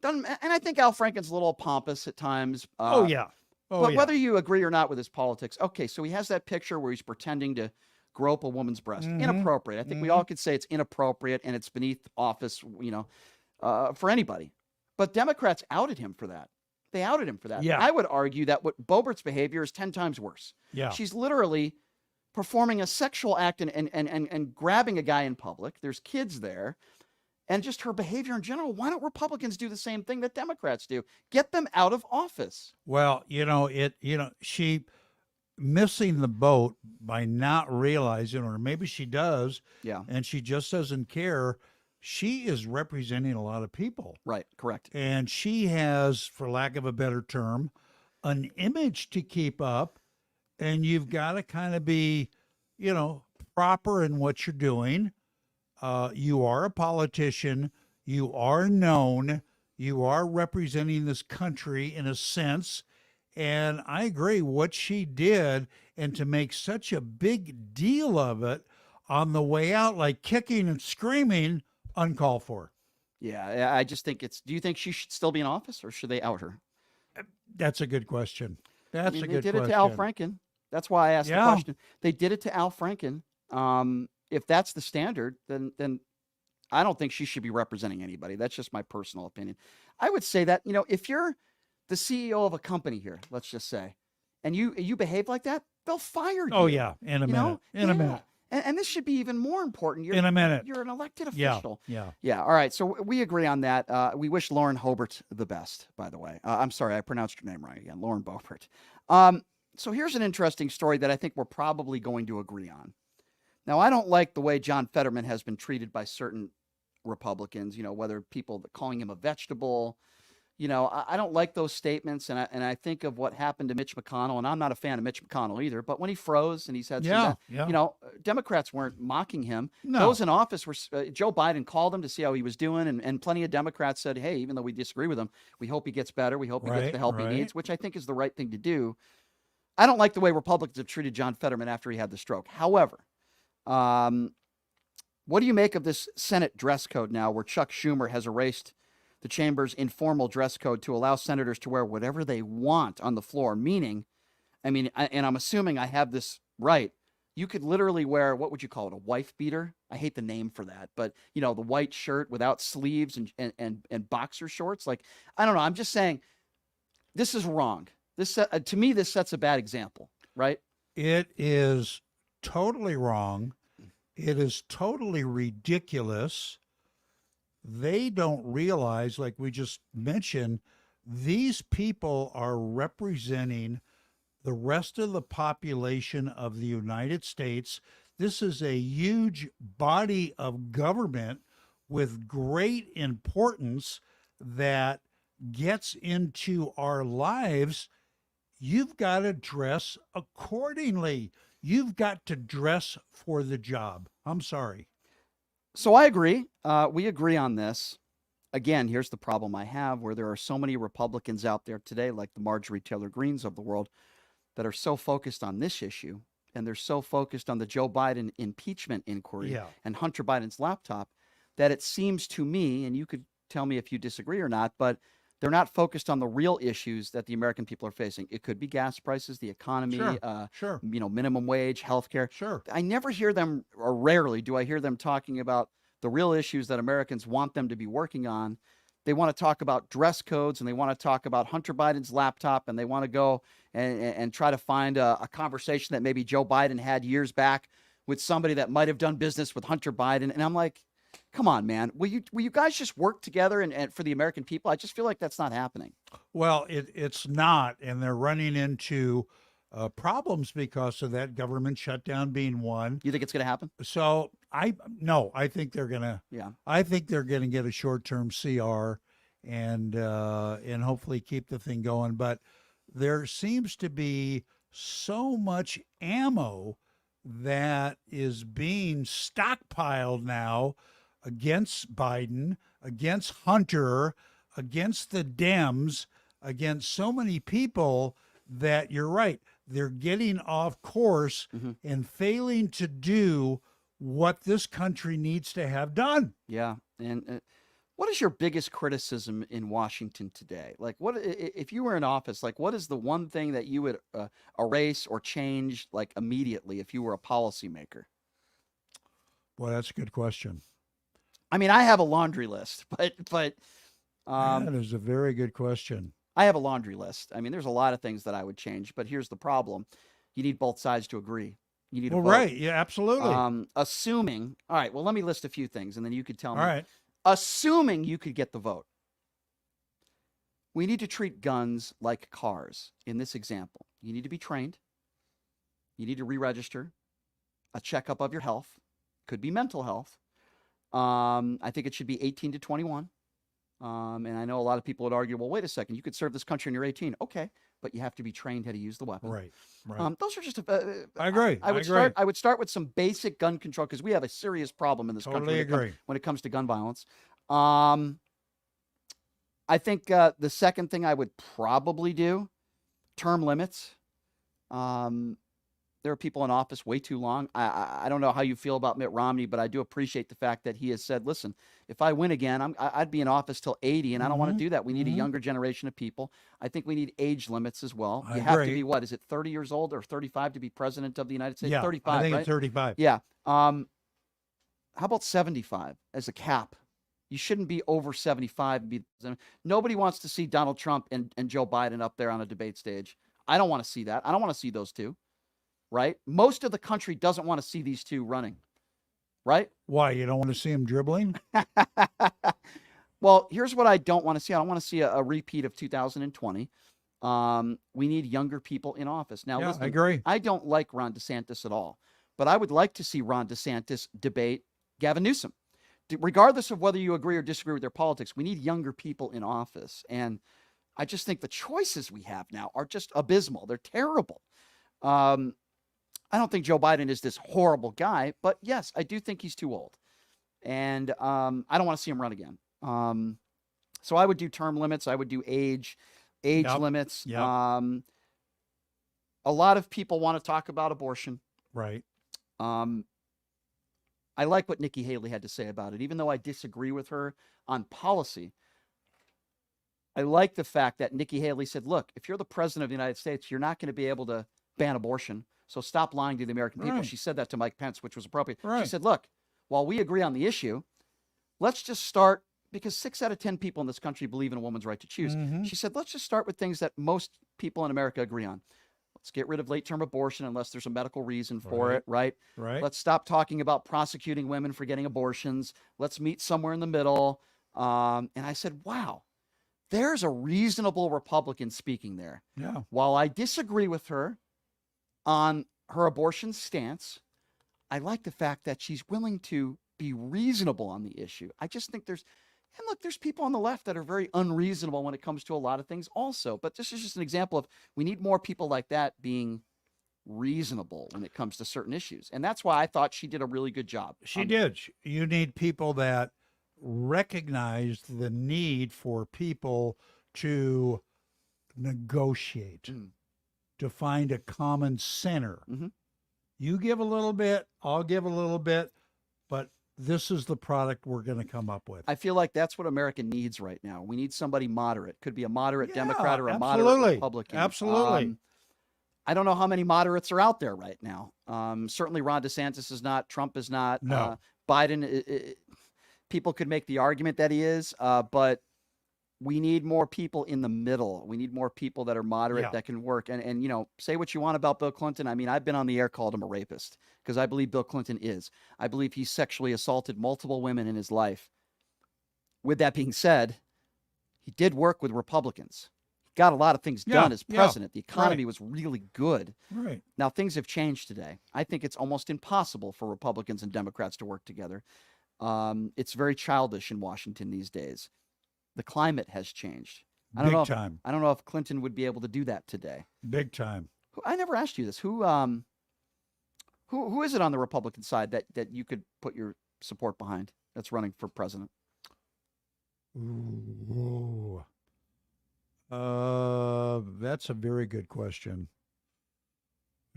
And I think Al Franken's a little pompous at times. But whether you agree or not with his politics, okay, so he has that picture where he's pretending to grope a woman's breast. Mhm. Inappropriate. I think we all could say it's inappropriate and it's beneath office, for anybody. But Democrats outed him for that. They outed him for that. Yeah. I would argue that what Boebert's behavior is 10 times worse. Yeah. She's literally performing a sexual act and grabbing a guy in public. There's kids there. And just her behavior in general. Why don't Republicans do the same thing that Democrats do? Get them out of office. Well, she missing the boat by not realizing, or maybe she does, and she just doesn't care. She is representing a lot of people. Right, correct. And she has, for lack of a better term, an image to keep up, and you've got to kind of be, proper in what you're doing. You are a politician. You are known. You are representing this country in a sense. And I agree what she did, and to make such a big deal of it on the way out, like kicking and screaming, uncalled for. Yeah, I just think do you think she should still be in office, or should they out her? That's a good question. That's a good question. They did it to Al Franken. That's why I asked the Yeah. question. They did it to Al Franken. If that's the standard, then I don't think she should be representing anybody. That's just my personal opinion. I would say that, if you're the CEO of a company here, let's just say, and you behave like that, they'll fire you. Oh, yeah, in a you minute. know? In a minute. And this should be even more important. In a minute. You're an elected Yeah, official. yeah. Yeah. All right. So we agree on that. We wish Lauren Hobart the best, by the way. I'm sorry, I pronounced your name right again, Lauren Boebert. So here's an interesting story that I think we're probably going to agree on. Now, I don't like the way John Fetterman has been treated by certain Republicans, whether people calling him a vegetable. I don't like those statements, and I think of what happened to Mitch McConnell, and I'm not a fan of Mitch McConnell either, but when he froze and he's had some, Democrats weren't mocking him. No. Those in office were, Joe Biden called him to see how he was doing, and plenty of Democrats said, hey, even though we disagree with him, we hope he gets better, we hope he gets the help he needs, which I think is the right thing to do. I don't like the way Republicans have treated John Fetterman after he had the stroke. However, what do you make of this Senate dress code now where Chuck Schumer has erased the chamber's informal dress code to allow senators to wear whatever they want on the floor? Meaning, and I'm assuming I have this right, you could literally wear, what would you call it, a wife beater? I hate the name for that, but the white shirt without sleeves and boxer shorts. Like, I don't know. I'm just saying this is wrong. This to me, this sets a bad example, right? It is totally wrong. It is totally ridiculous. They don't realize, like we just mentioned, these people are representing the rest of the population of the United States. This is a huge body of government with great importance that gets into our lives. You've got to dress accordingly. You've got to dress for the job. I'm sorry. So I agree. We agree on this. Again, here's the problem I have, where there are so many Republicans out there today, like the Marjorie Taylor Greens of the world, that are so focused on this issue, and they're so focused on the Joe Biden impeachment inquiry and Hunter Biden's laptop, that it seems to me, and you could tell me if you disagree or not, but they're not focused on the real issues that the American people are facing. It could be gas prices, the economy, Sure. minimum wage, healthcare. Sure. I never hear them, or rarely do I hear them talking about the real issues that Americans want them to be working on. They want to talk about dress codes, and they want to talk about Hunter Biden's laptop, and they want to go and try to find a conversation that maybe Joe Biden had years back with somebody that might have done business with Hunter Biden. And I'm like, come on, man. Will you guys just work together and for the American people? I just feel like that's not happening. Well, it's not, and they're running into problems because of that, government shutdown being one. You think it's going to happen? So I think they're gonna. Yeah. I think they're gonna get a short-term CR, and hopefully keep the thing going. But there seems to be so much ammo that is being stockpiled now against Biden, against Hunter, against the Dems, against so many people that you're right. They're getting off course and failing to do what this country needs to have done. Yeah. And what is your biggest criticism in Washington today? Like, what if you were in office? Like, what is the one thing that you would erase or change, like, immediately if you were a policymaker? Well, that's a good question. I mean, I have a laundry list, but that is a very good question. I have a laundry list. I mean, there's a lot of things that I would change, but here's the problem: you need both sides to agree. You need a vote. Right? Yeah, absolutely. Assuming, all right. Well, let me list a few things, and then you could tell me. All right. Assuming you could get the vote, we need to treat guns like cars. In this example, you need to be trained. You need to re-register. A checkup of your health, could be mental health. I think it should be 18 to 21. And I know a lot of people would argue, well, wait a second, you could serve this country when you're 18. Okay, but you have to be trained how to use the weapon. Right. Right. Those are just. I agree. I would start with some basic gun control, because we have a serious problem in this Totally country agree. when it comes to gun violence. I think the second thing I would probably do, term limits. there are people in office way too long. I don't know how you feel about Mitt Romney, but I do appreciate the fact that he has said, listen, if I win again, I'd be in office till 80, and I don't want to do that. We need a younger generation of people. I think we need age limits as well. I You have to agree. be, what, is it 30 years old or 35 to be president of the United States? Yeah, 35, I think right? it's 35. Yeah. How about 75 as a cap? You shouldn't be over 75 and be president. Nobody wants to see Donald Trump and Joe Biden up there on a debate stage. I don't want to see that. I don't want to see those two, right? Most of the country doesn't want to see these two running, right? Why? You don't want to see him dribbling? Well, here's what I don't want to see. I don't want to see a repeat of 2020. We need younger people in office. Now, Yeah, listen, I agree. I don't like Ron DeSantis at all, but I would like to see Ron DeSantis debate Gavin Newsom. Regardless of whether you agree or disagree with their politics, we need younger people in office. And I just think the choices we have now are just abysmal. They're terrible. I don't think Joe Biden is this horrible guy, but yes, I do think he's too old. And I don't want to see him run again. So I would do term limits. I would do age Yep. limits. Yep. A lot of people want to talk about abortion. Right. I like what Nikki Haley had to say about it, even though I disagree with her on policy. I like the fact that Nikki Haley said, look, if you're the president of the United States, you're not going to be able to ban abortion. So stop lying to the American people. Right. She said that to Mike Pence, which was appropriate. Right. She said, look, while we agree on the issue, let's just start, because 6 out of 10 people in this country believe in a woman's right to choose. Mhm. She said, let's just start with things that most people in America agree on. Let's get rid of late-term abortion unless there's a medical reason for Right. it, right? Right. Let's stop talking about prosecuting women for getting abortions. Let's meet somewhere in the middle. And I said, wow, there's a reasonable Republican speaking there. Yeah. While I disagree with her on her abortion stance, I like the fact that she's willing to be reasonable on the issue. I just think there's people on the left that are very unreasonable when it comes to a lot of things also. But this is just an example of, we need more people like that being reasonable when it comes to certain issues. And that's why I thought she did a really good job. She did. You need people that recognize the need for people to negotiate, to find a common center. You give a little bit, I'll give a little bit, but this is the product we're going to come up with. I feel like that's what America needs right now. We need somebody moderate. Could be a moderate Yeah, Democrat or a absolutely. moderate Republican. Absolutely. I don't know how many moderates are out there right now. Certainly Ron DeSantis is not. Trump is not. No. Biden, people could make the argument that he is, but we need more people in the middle. We need more people that are moderate, Yeah. that can work. And, you know, say what you want about Bill Clinton. I mean, I've been on the air, called him a rapist, because I believe Bill Clinton is. I believe he sexually assaulted multiple women in his life. With that being said, he did work with Republicans. He got a lot of things done as president. The economy was really good. Right. Now, things have changed today. I think it's almost impossible for Republicans and Democrats to work together. It's very childish in Washington these days. The climate has changed. I don't Big know time. I don't know if Clinton would be able to do that today. Big time. I never asked you this. Who is it on the Republican side that you could put your support behind that's running for president? Ooh. That's a very good question.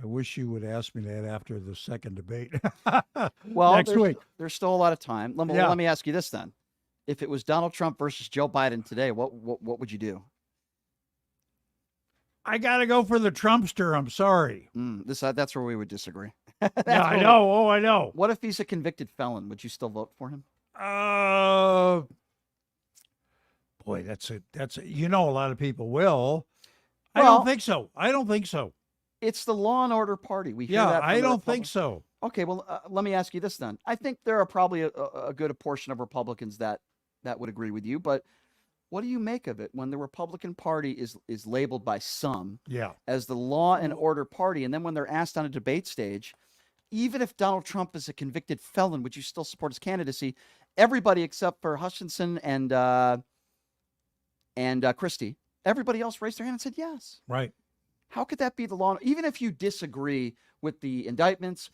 I wish you would ask me that after the second debate. Well, next week. There's still a lot of time. Let me ask you this then. If it was Donald Trump versus Joe Biden today, what would you do? I got to go for the Trumpster. I'm sorry. That's where we would disagree. Yeah, I know. Oh, I know. What if he's a convicted felon? Would you still vote for him? Boy, that's a, a lot of people will. I Well- don't think so. I don't think so. It's the law and order party. We hear Yeah, that from I the don't think Republic- so. Okay, well, let me ask you this then. I think there are probably a good portion of Republicans that would agree with you, but what do you make of it when the Republican Party is labeled by some Yeah. as the law and order party, and then when they're asked on a debate stage, even if Donald Trump is a convicted felon, would you still support his candidacy? Everybody except for Hutchinson and Christie, everybody else raised their hand and said yes. Right. How could that be the law? Even if you disagree with the indictments,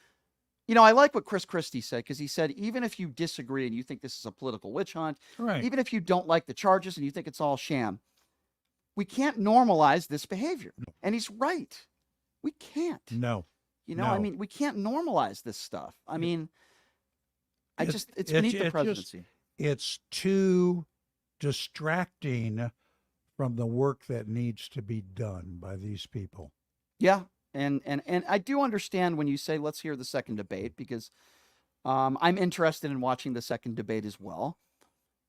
you know, I like what Chris Christie said, because he said, even if you disagree and you think this is a political witch hunt, Right. even if you don't like the charges and you think it's all sham, we can't normalize this behavior. And he's right. We can't. No. You know, I No. mean, we can't normalize this stuff. I mean, it's It- beneath the it just- presidency. it's too distracting from the work that needs to be done by these people. Yeah, and I do understand when you say let's hear the second debate because I'm interested in watching the second debate as well.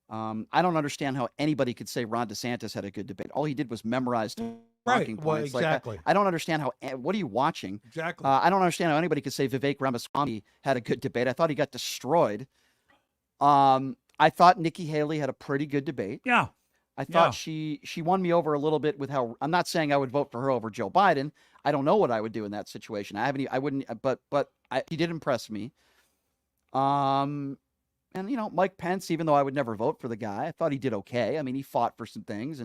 I don't understand how anybody could say Ron DeSantis had a good debate. All he did was memorize talking Well, points. exactly. Like, I don't understand how. What are you watching? Exactly. I don't understand how anybody could say Vivek Ramaswamy had a good debate. I thought he got destroyed. I thought Nikki Haley had a pretty good debate. Yeah. I thought she won me over a little bit with how I'm not saying I would vote for her over Joe Biden. I don't know what I would do in that situation. I wouldn't, but he did impress me. And you know, Mike Pence, even though I would never vote for the guy, I thought he did okay. I mean, he fought for some things,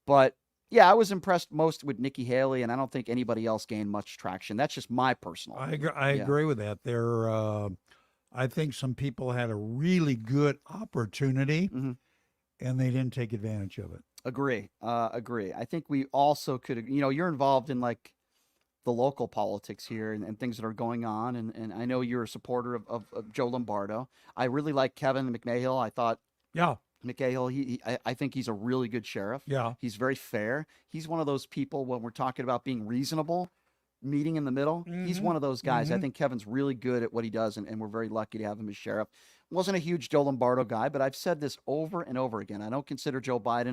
but yeah, I was impressed most with Nikki Haley, and I don't think anybody else gained much traction. That's just my personal. I agree with that. I think some people had a really good opportunity, and they didn't take advantage of it. Agree. I think we also could, you know, you're involved in like the local politics here and things that are going on. And I know you're a supporter of Joe Lombardo. I really like Kevin McMahill. I thought, McMahill, I think he's a really good sheriff. Yeah. He's very fair. He's one of those people when we're talking about being reasonable, meeting in the middle. He's one of those guys. I think Kevin's really good at what he does, and we're very lucky to have him as sheriff. Wasn't a huge Joe Lombardo guy, but I've said this over and over again. I don't consider I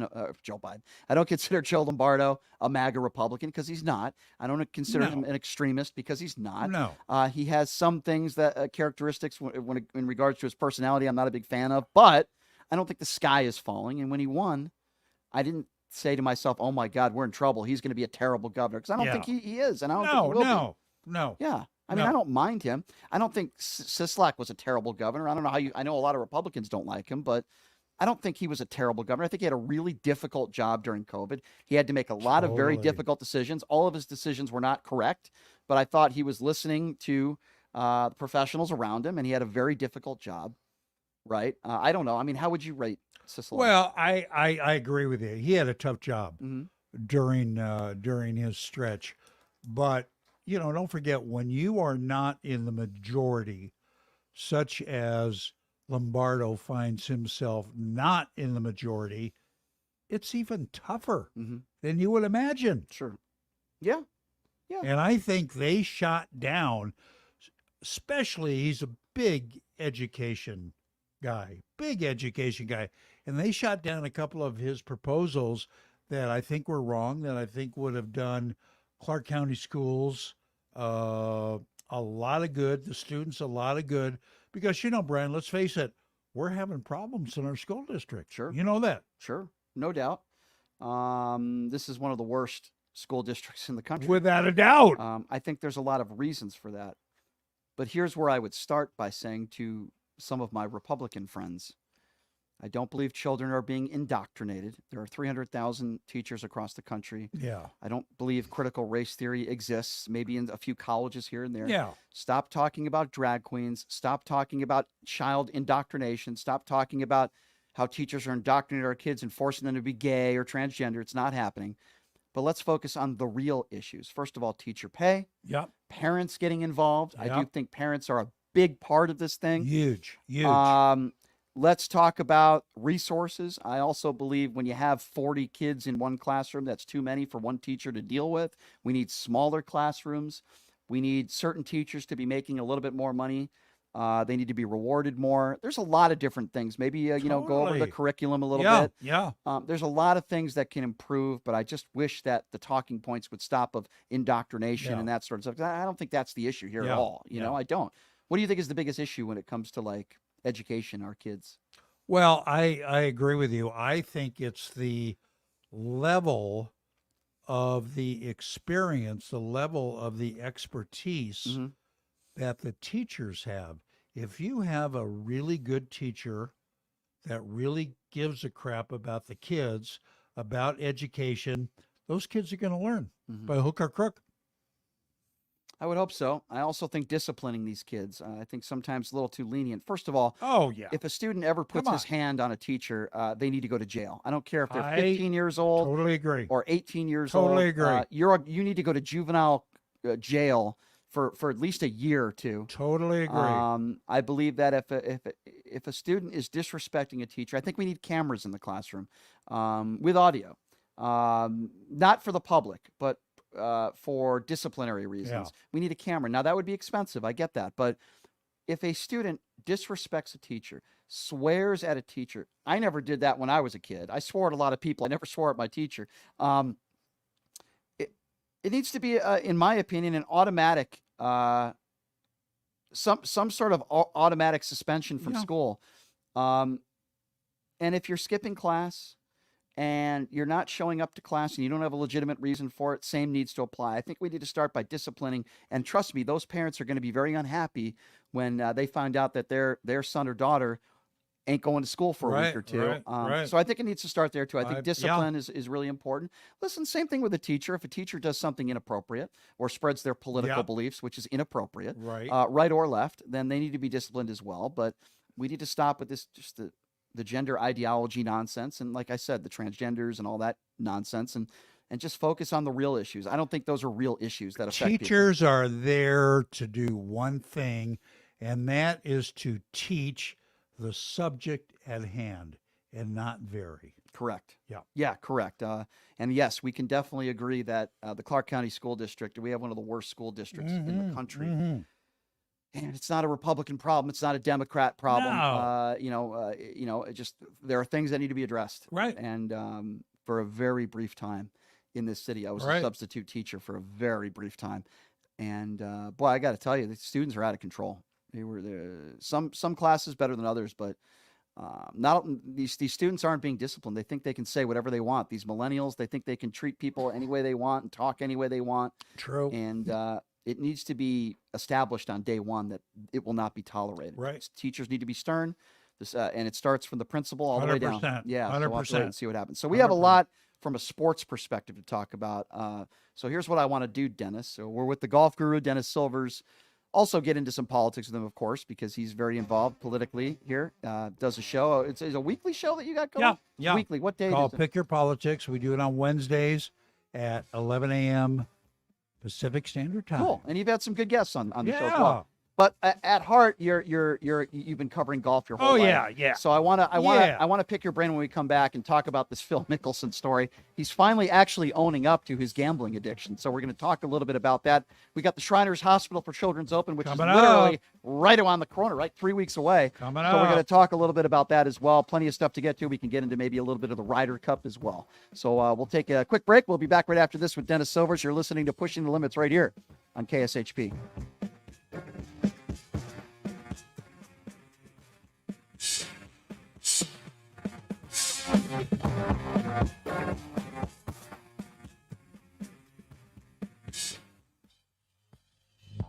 don't consider Joe Lombardo a MAGA Republican because he's not. I don't consider him an extremist because he's not. No. He has some things that characteristics when in regards to his personality I'm not a big fan of, but I don't think the sky is falling. And when he won, I didn't say to myself, "Oh my God, we're in trouble. He's going to be a terrible governor," because I don't think he is, and I don't think he will be. No. Yeah. I mean, I don't mind him. I don't think Sisolak was a terrible governor. I don't know how I know a lot of Republicans don't like him, but I don't think he was a terrible governor. I think he had a really difficult job during COVID. He had to make a lot of very difficult decisions. All of his decisions were not correct, but I thought he was listening to the professionals around him, and he had a very difficult job, right? I don't know. I mean, how would you rate Sisolak? Well, I agree with you. He had a tough job during his stretch, but you know, don't forget when you are not in the majority, such as Lombardo finds himself not in the majority, it's even tougher than you would imagine. Sure. Yeah. Yeah. And I think they shot down, especially he's a big education guy, and they shot down a couple of his proposals that I think were wrong, that I think would have done Clark County schools a lot of good, the students a lot of good, because, you know, Brian, let's face it, we're having problems in our school district. Sure. You know that. Sure. No doubt. This is one of the worst school districts in the country. Without a doubt. I think there's a lot of reasons for that. But here's where I would start by saying to some of my Republican friends, I don't believe children are being indoctrinated. There are 300,000 teachers across the country. Yeah. I don't believe critical race theory exists, maybe in a few colleges here and there. Yeah. Stop talking about drag queens. Stop talking about child indoctrination. Stop talking about how teachers are indoctrinating our kids and forcing them to be gay or transgender. It's not happening. But let's focus on the real issues. First of all, teacher pay. Yep. Parents getting involved. I do Yep. think parents are a big part of this thing. Huge. Let's talk about resources. I also believe when you have 40 kids in one classroom, that's too many for one teacher to deal with. We need smaller classrooms. We need certain teachers to be making a little bit more money. They need to be rewarded more. There's a lot of different things. Maybe, go over the Totally. curriculum a little Yeah, bit. yeah. There's a lot of things that can improve, but I just wish that the talking points would stop of indoctrination Yeah. and that sort of stuff. I don't think that's the issue here at Yeah, all. You know, yeah. I don't. What do you think is the biggest issue when it comes to like education, our kids? Well, I agree with you. I think it's the level of the experience, the level of the expertise that the teachers have. If you have a really good teacher that really gives a crap about the kids, about education, those kids are going to learn by hook or crook. I would hope so. I also think disciplining these kids, I think sometimes a little too lenient. First of all, if a student ever puts his hand on a teacher, they need to go to jail. I don't care if they're 15 years old, totally agree, or 18 years old. Totally agree. You need to go to juvenile jail for at least a year or two. Totally agree. I believe that if a student is disrespecting a teacher, I think we need cameras in the classroom with audio, not for the public, but for disciplinary reasons. Yeah. We need a camera. Now, that would be expensive. I get that. But if a student disrespects a teacher, swears at a teacher, I never did that when I was a kid. I swore at a lot of people. I never swore at my teacher. It needs to be, in my opinion, an automatic, some sort of automatic suspension from school. And if you're skipping class and you're not showing up to class and you don't have a legitimate reason for it, same needs to apply. I think we need to start by disciplining. And trust me, those parents are going to be very unhappy when they find out that their son or daughter ain't going to school for a week or two. Right. So I think it needs to start there too. I think discipline is really important. Listen, same thing with a teacher. If a teacher does something inappropriate or spreads their political beliefs, which is inappropriate, right or left, then they need to be disciplined as well. But we need to stop with this, just the gender ideology nonsense. And like I said, the transgenders and all that nonsense, and just focus on the real issues. I don't think those are real issues that affect Teachers are there to do one thing, and that is to teach the subject at hand and not vary. Correct. Yeah. Yeah, correct. And yes, we can definitely agree that the Clark County School District, we have one of the worst school districts in the country. And it's not a Republican problem. It's not a Democrat problem. No. It just, there are things that need to be addressed. Right. And for a very brief time in this city, I was a substitute teacher for a very brief time. And boy, I got to tell you, the students are out of control. They were some classes better than others, but not these students aren't being disciplined. They think they can say whatever they want. These millennials, they think they can treat people any way they want and talk any way they want. True. And it needs to be established on day one that it will not be tolerated. Right. Teachers need to be stern. And it starts from the principal all the way down. 100%. Yeah, 100%. so we'll have to wait and see what happens. So we have a lot from a sports perspective to talk about. So here's what I want to do, Dennis. So we're with the golf guru, Dennis Silvers. Also get into some politics with him, of course, because he's very involved politically here. Does a show. It's a weekly show that you got going? Yeah. Weekly. What day Called is it? Pick Your Politics. We do it on Wednesdays at 11 a.m. Pacific Standard Time. Cool. And you've had some good guests on the show as well. But at heart, you've been covering golf your whole life. Yeah. So I want to pick your brain when we come back and talk about this Phil Mickelson story. He's finally actually owning up to his gambling addiction. So we're going to talk a little bit about that. We got the Shriners Hospital for Children's Open, which is literally right around the corner, right 3 weeks away. So we're going to talk a little bit about that as well. Plenty of stuff to get to. We can get into maybe a little bit of the Ryder Cup as well. So we'll take a quick break. We'll be back right after this with Dennis Silvers. You're listening to Pushing the Limits right here on KSHP.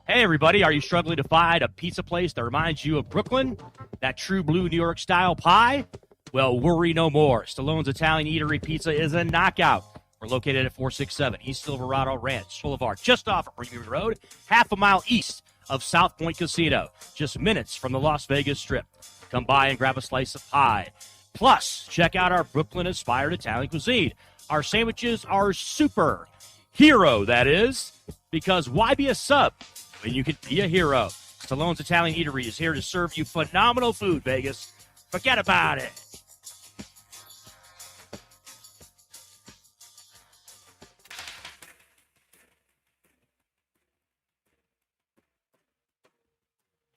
Hey, everybody, are you struggling to find a pizza place that reminds you of Brooklyn? That true blue New York style pie? Well, worry no more. Stallone's Italian Eatery Pizza is a knockout. We're located at 467 East Silverado Ranch Boulevard, just off of Greenview Road, half a mile east of South Point Casino, just minutes from the Las Vegas Strip. Come by and grab a slice of pie. Plus, check out our Brooklyn-inspired Italian cuisine. Our sandwiches are super. Hero, that is. Because why be a sub when you can be a hero? Stallone's Italian Eatery is here to serve you phenomenal food, Vegas. Forget about it.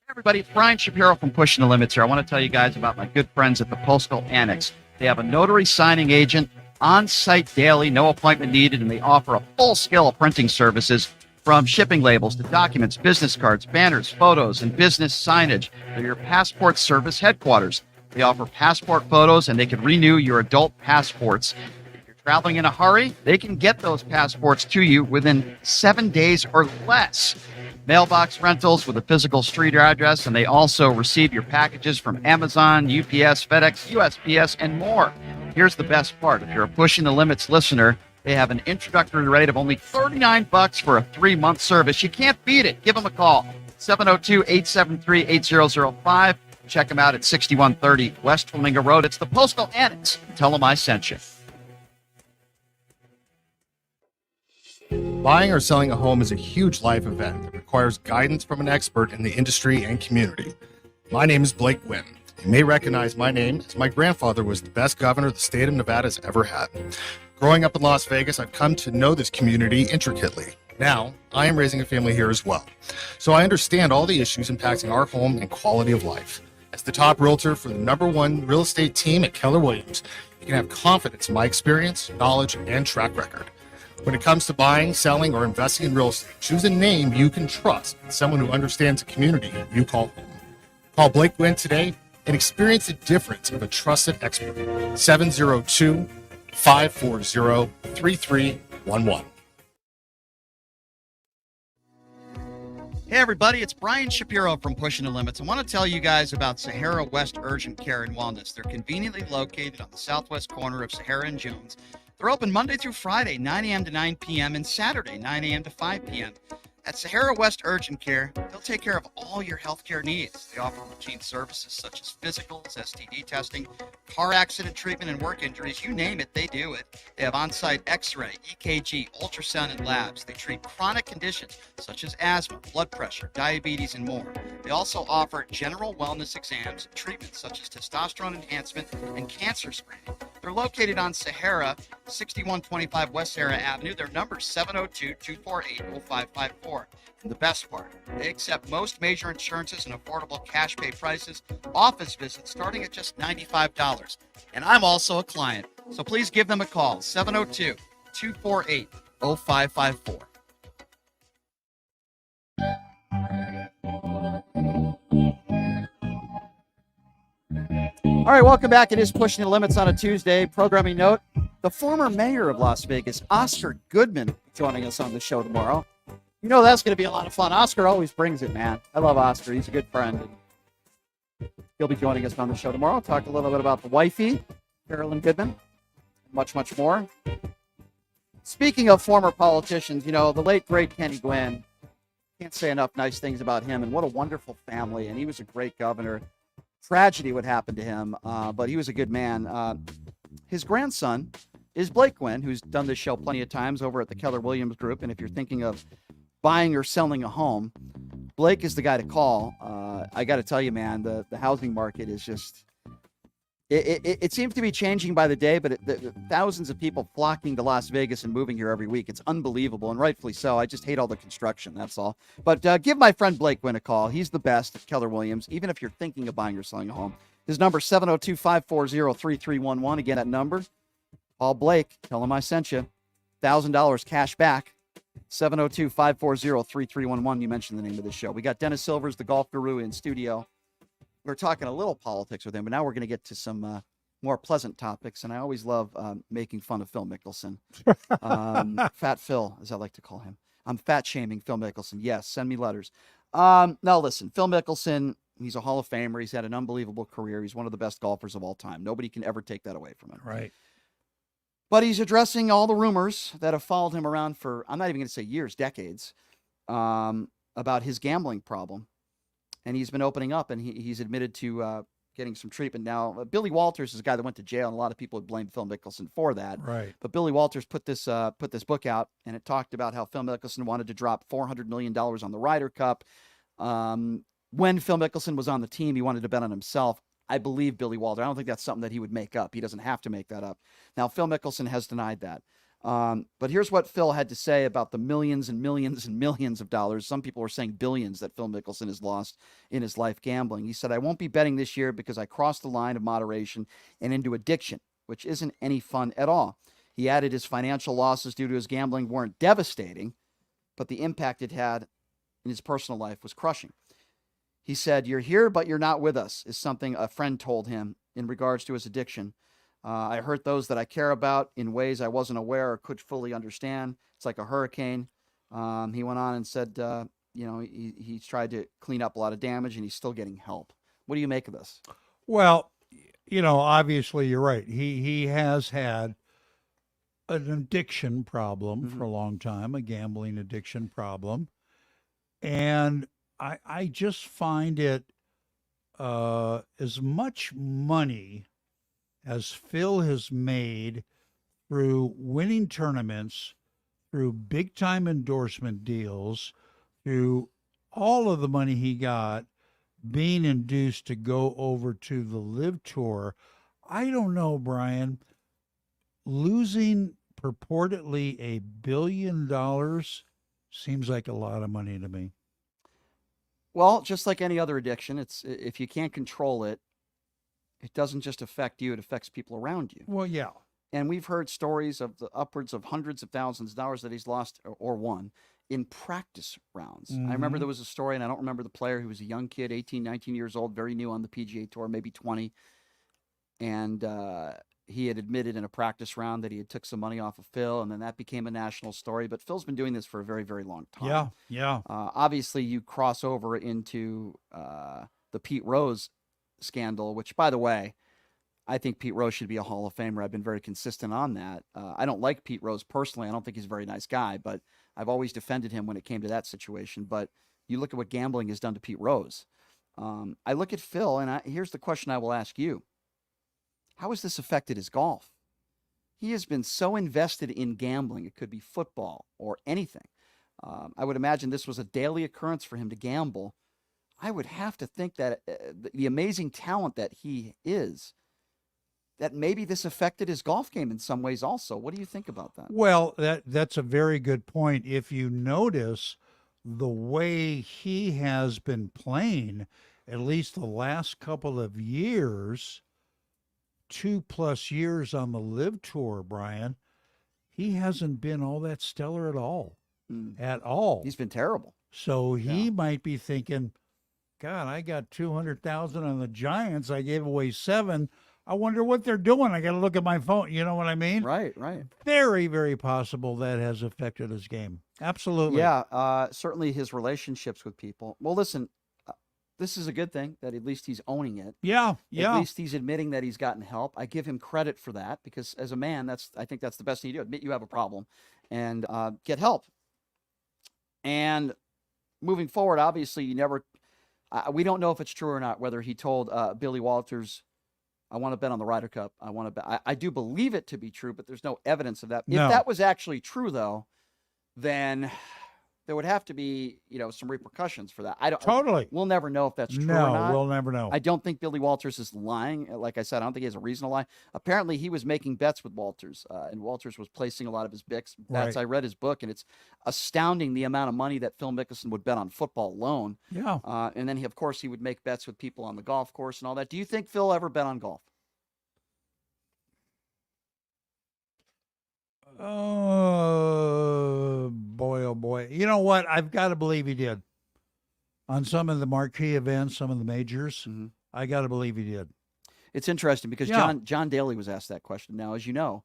Everybody, it's Brian Shapiro from Pushing the Limits here. I want to tell you guys about my good friends at the Postal Annex. They have a notary signing agent on site daily, no appointment needed, and they offer a full scale of printing services from shipping labels to documents, business cards, banners, photos, and business signage. They're your passport service headquarters. They offer passport photos, and they can renew your adult passports. If you're traveling in a hurry, they can get those passports to you within 7 days or less. Mailbox rentals with a physical street address, and they also receive your packages from Amazon, UPS, FedEx, USPS, and more. Here's the best part. If you're a Pushing the Limits listener, they have an introductory rate of only $39 for a 3-month service. You can't beat it. Give them a call, 702-873-8005. Check them out at 6130 West Flamingo Road. It's the Postal Annex. Tell them I sent you. Buying or selling a home is a huge life event that requires guidance from an expert in the industry and community. My name is Blake Wynn. You may recognize my name as my grandfather was the best governor the state of Nevada has ever had. Growing up in Las Vegas, I've come to know this community intricately. Now, I am raising a family here as well, so I understand all the issues impacting our home and quality of life. As the top realtor for the #1 real estate team at Keller Williams, you can have confidence in my experience, knowledge, and track record. When it comes to buying, selling, or investing in real estate, choose a name you can trust, someone who understands the community you call home. Call Blake Wynn today and experience the difference of a trusted expert. 702-540-3311. Hey everybody, it's Brian Shapiro from Pushing the Limits. I want to tell you guys about Sahara West Urgent Care and Wellness. They're conveniently located on the southwest corner of Sahara and Jones. They're open Monday through Friday, 9 a.m. to 9 p.m. and Saturday, 9 a.m. to 5 p.m. At Sahara West Urgent Care, they'll take care of all your healthcare needs. They offer routine services such as physicals, STD testing, car accident treatment, and work injuries. You name it, they do it. They have on-site x-ray, EKG, ultrasound, and labs. They treat chronic conditions such as asthma, blood pressure, diabetes, and more. They also offer general wellness exams, treatments such as testosterone enhancement, and cancer screening. They're located on Sahara, 6125 West Sahara Avenue. Their number is 702-248-0554. And the best part, they accept most major insurances and affordable cash pay prices, office visits starting at just $95. And I'm also a client, so please give them a call, 702-248-0554. All right, welcome back. It is Pushing the Limits on a Tuesday. Programming note, the former mayor of Las Vegas, Oscar Goodman, joining us on the show tomorrow. You know that's going to be a lot of fun. Oscar always brings it, man. I love Oscar. He's a good friend. He'll be joining us on the show tomorrow. Talk a little bit about the wifey, Carolyn Goodman, much, much more. Speaking of former politicians, you know, the late, great Kenny Gwynn, can't say enough nice things about him, and what a wonderful family, and he was a great governor. Tragedy would happen to him, but he was a good man. His grandson is Blake Gwynn, who's done this show plenty of times over at the Keller Williams Group, and if you're thinking of buying or selling a home, Blake is the guy to call. I got to tell you, man, the housing market is just, it seems to be changing by the day, but thousands of people flocking to Las Vegas and moving here every week. It's unbelievable, and rightfully so. I just hate all the construction, that's all. But give my friend Blake Gwynn a call. He's the best at Keller Williams, even if you're thinking of buying or selling a home. His number is 702-540-3311. Again, that number, call Blake. Tell him I sent you. $1,000 cash back. 702-540-3311. You mentioned the name of the show. We got Dennis Silvers, the golf guru, in studio. We're talking a little politics with him, but now we're going to get to some more pleasant topics. And I always love making fun of Phil Mickelson. Fat Phil, as I like to call him. I'm fat shaming Phil Mickelson. Yes, send me letters. Now, listen, Phil Mickelson, he's a Hall of Famer. He's had an unbelievable career. He's one of the best golfers of all time. Nobody can ever take that away from him. Right. But he's addressing all the rumors that have followed him around for, I'm not even going to say years, decades, about his gambling problem. And he's been opening up, and he's admitted to getting some treatment. Now, Billy Walters is a guy that went to jail, and a lot of people would blame Phil Mickelson for that. Right. But Billy Walters put this book out, and it talked about how Phil Mickelson wanted to drop $400 million on the Ryder Cup. When Phil Mickelson was on the team, he wanted to bet on himself. I believe Billy Walters. I don't think that's something that he would make up. He doesn't have to make that up. Now, Phil Mickelson has denied that. But here's what Phil had to say about the millions and millions and millions of dollars. Some people are saying billions that Phil Mickelson has lost in his life gambling. He said, "I won't be betting this year because I crossed the line of moderation and into addiction, which isn't any fun at all." He added his financial losses due to his gambling weren't devastating, but the impact it had in his personal life was crushing. He said, "You're here, but you're not with us," is something a friend told him in regards to his addiction. "I hurt those that I care about in ways I wasn't aware or could fully understand. It's like a hurricane." He went on and said, he's tried to clean up a lot of damage and he's still getting help. What do you make of this? Well, obviously you're right. He has had an addiction problem for a long time, a gambling addiction problem. And I just find it as much money as Phil has made through winning tournaments, through big-time endorsement deals, through all of the money he got being induced to go over to the Live Tour. I don't know, Brian. Losing purportedly $1 billion seems like a lot of money to me. Well, just like any other addiction, it's if you can't control it, it doesn't just affect you, it affects people around you. Well, yeah. And we've heard stories of the upwards of hundreds of thousands of dollars that he's lost or won in practice rounds. I remember Mhm. there was a story, and I don't remember the player, who was a young kid, 18, 19 years old, very new on the PGA Tour, maybe 20. And he had admitted in a practice round that he had took some money off of Phil, and then that became a national story. But Phil's been doing this for a very, very long time. Yeah, yeah. Obviously, you cross over into the Pete Rose scandal, which, by the way, I think Pete Rose should be a Hall of Famer. I've been very consistent on that. I don't like Pete Rose personally. I don't think he's a very nice guy, but I've always defended him when it came to that situation. But you look at what gambling has done to Pete Rose. I look at Phil, and here's the question I will ask you. How has this affected his golf? He has been so invested in gambling. It could be football or anything. I would imagine this was a daily occurrence for him to gamble. I would have to think that the amazing talent that he is, that maybe this affected his golf game in some ways also. What do you think about that? Well, that's a very good point. If you notice the way he has been playing, at least the last couple of years, 2+ years on the Live Tour, Brian, he hasn't been all that stellar at all. At all. He's been terrible. So he might be thinking, God, I got 200,000 on the Giants. I gave away 7. I wonder what they're doing. I got to look at my phone. You know what I mean? Right, right. Very, very possible that has affected his game. Absolutely. Yeah, certainly his relationships with people. Well, listen, this is a good thing that at least he's owning it. Yeah, yeah. At least he's admitting that he's gotten help. I give him credit for that because as a man, I think that's the best thing you do. Admit you have a problem and get help. And moving forward, obviously, we don't know if it's true or not, whether he told Billy Walters, I want to bet on the Ryder Cup. I do believe it to be true, but there's no evidence of that. No. If that was actually true, though, then there would have to be, some repercussions for that. Totally. We'll never know if that's true or No, not. we'll never know. I don't think Billy Walters is lying. Like I said, I don't think he has a reason to lie. Apparently, he was making bets with Walters, and Walters was placing a lot of his bets. Right. I read his book, and it's astounding the amount of money that Phil Mickelson would bet on football alone. Yeah. And then, of course, he would make bets with people on the golf course and all that. Do you think Phil ever bet on golf? Oh, boy, oh, boy. You know what? I've got to believe he did. On some of the marquee events, some of the majors, I got to believe he did. It's interesting because Yeah. John Daly was asked that question. Now, as you know,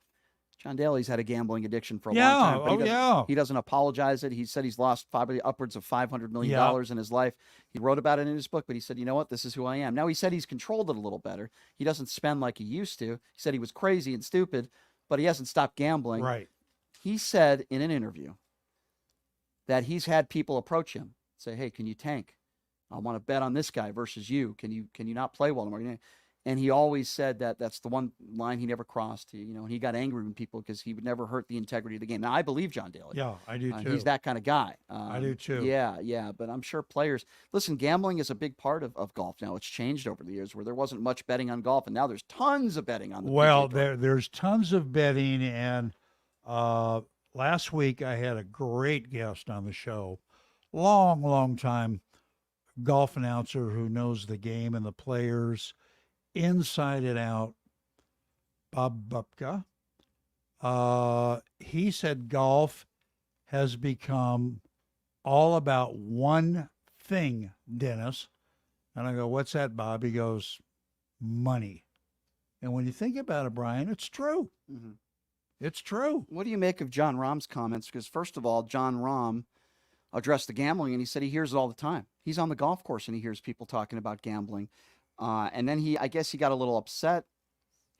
John Daly's had a gambling addiction for a Yeah, long time. But oh, yeah. He doesn't apologize it. He said he's lost probably upwards of $500 million Yeah. in his life. He wrote about it in his book, but he said, you know what? This is who I am. Now, he said he's controlled it a little better. He doesn't spend like he used to. He said he was crazy and stupid, but he hasn't stopped gambling. Right. He said in an interview that he's had people approach him, say, hey, can you tank? I want to bet on this guy versus you. Can you not play well anymore? And he always said that that's the one line he never crossed. And he got angry with people because he would never hurt the integrity of the game. Now, I believe John Daly. Yeah, I do too. He's that kind of guy. I do too. Yeah. But I'm sure players, listen, gambling is a big part of golf now. It's changed over the years where there wasn't much betting on golf, and now there's tons of betting on the Well, PGA Tour. there's tons of betting, and last week I had a great guest on the show, long time golf announcer who knows the game and the players inside and out, Bob Bupka. He said golf has become all about one thing, Dennis. And I go, what's that, Bob? He goes, money. And when you think about it, Brian, it's true. Mm-hmm. It's true. What do you make of John Rahm's comments? Because first of all, John Rahm addressed the gambling, and he said he hears it all the time. He's on the golf course, and he hears people talking about gambling. And then I guess he got a little upset.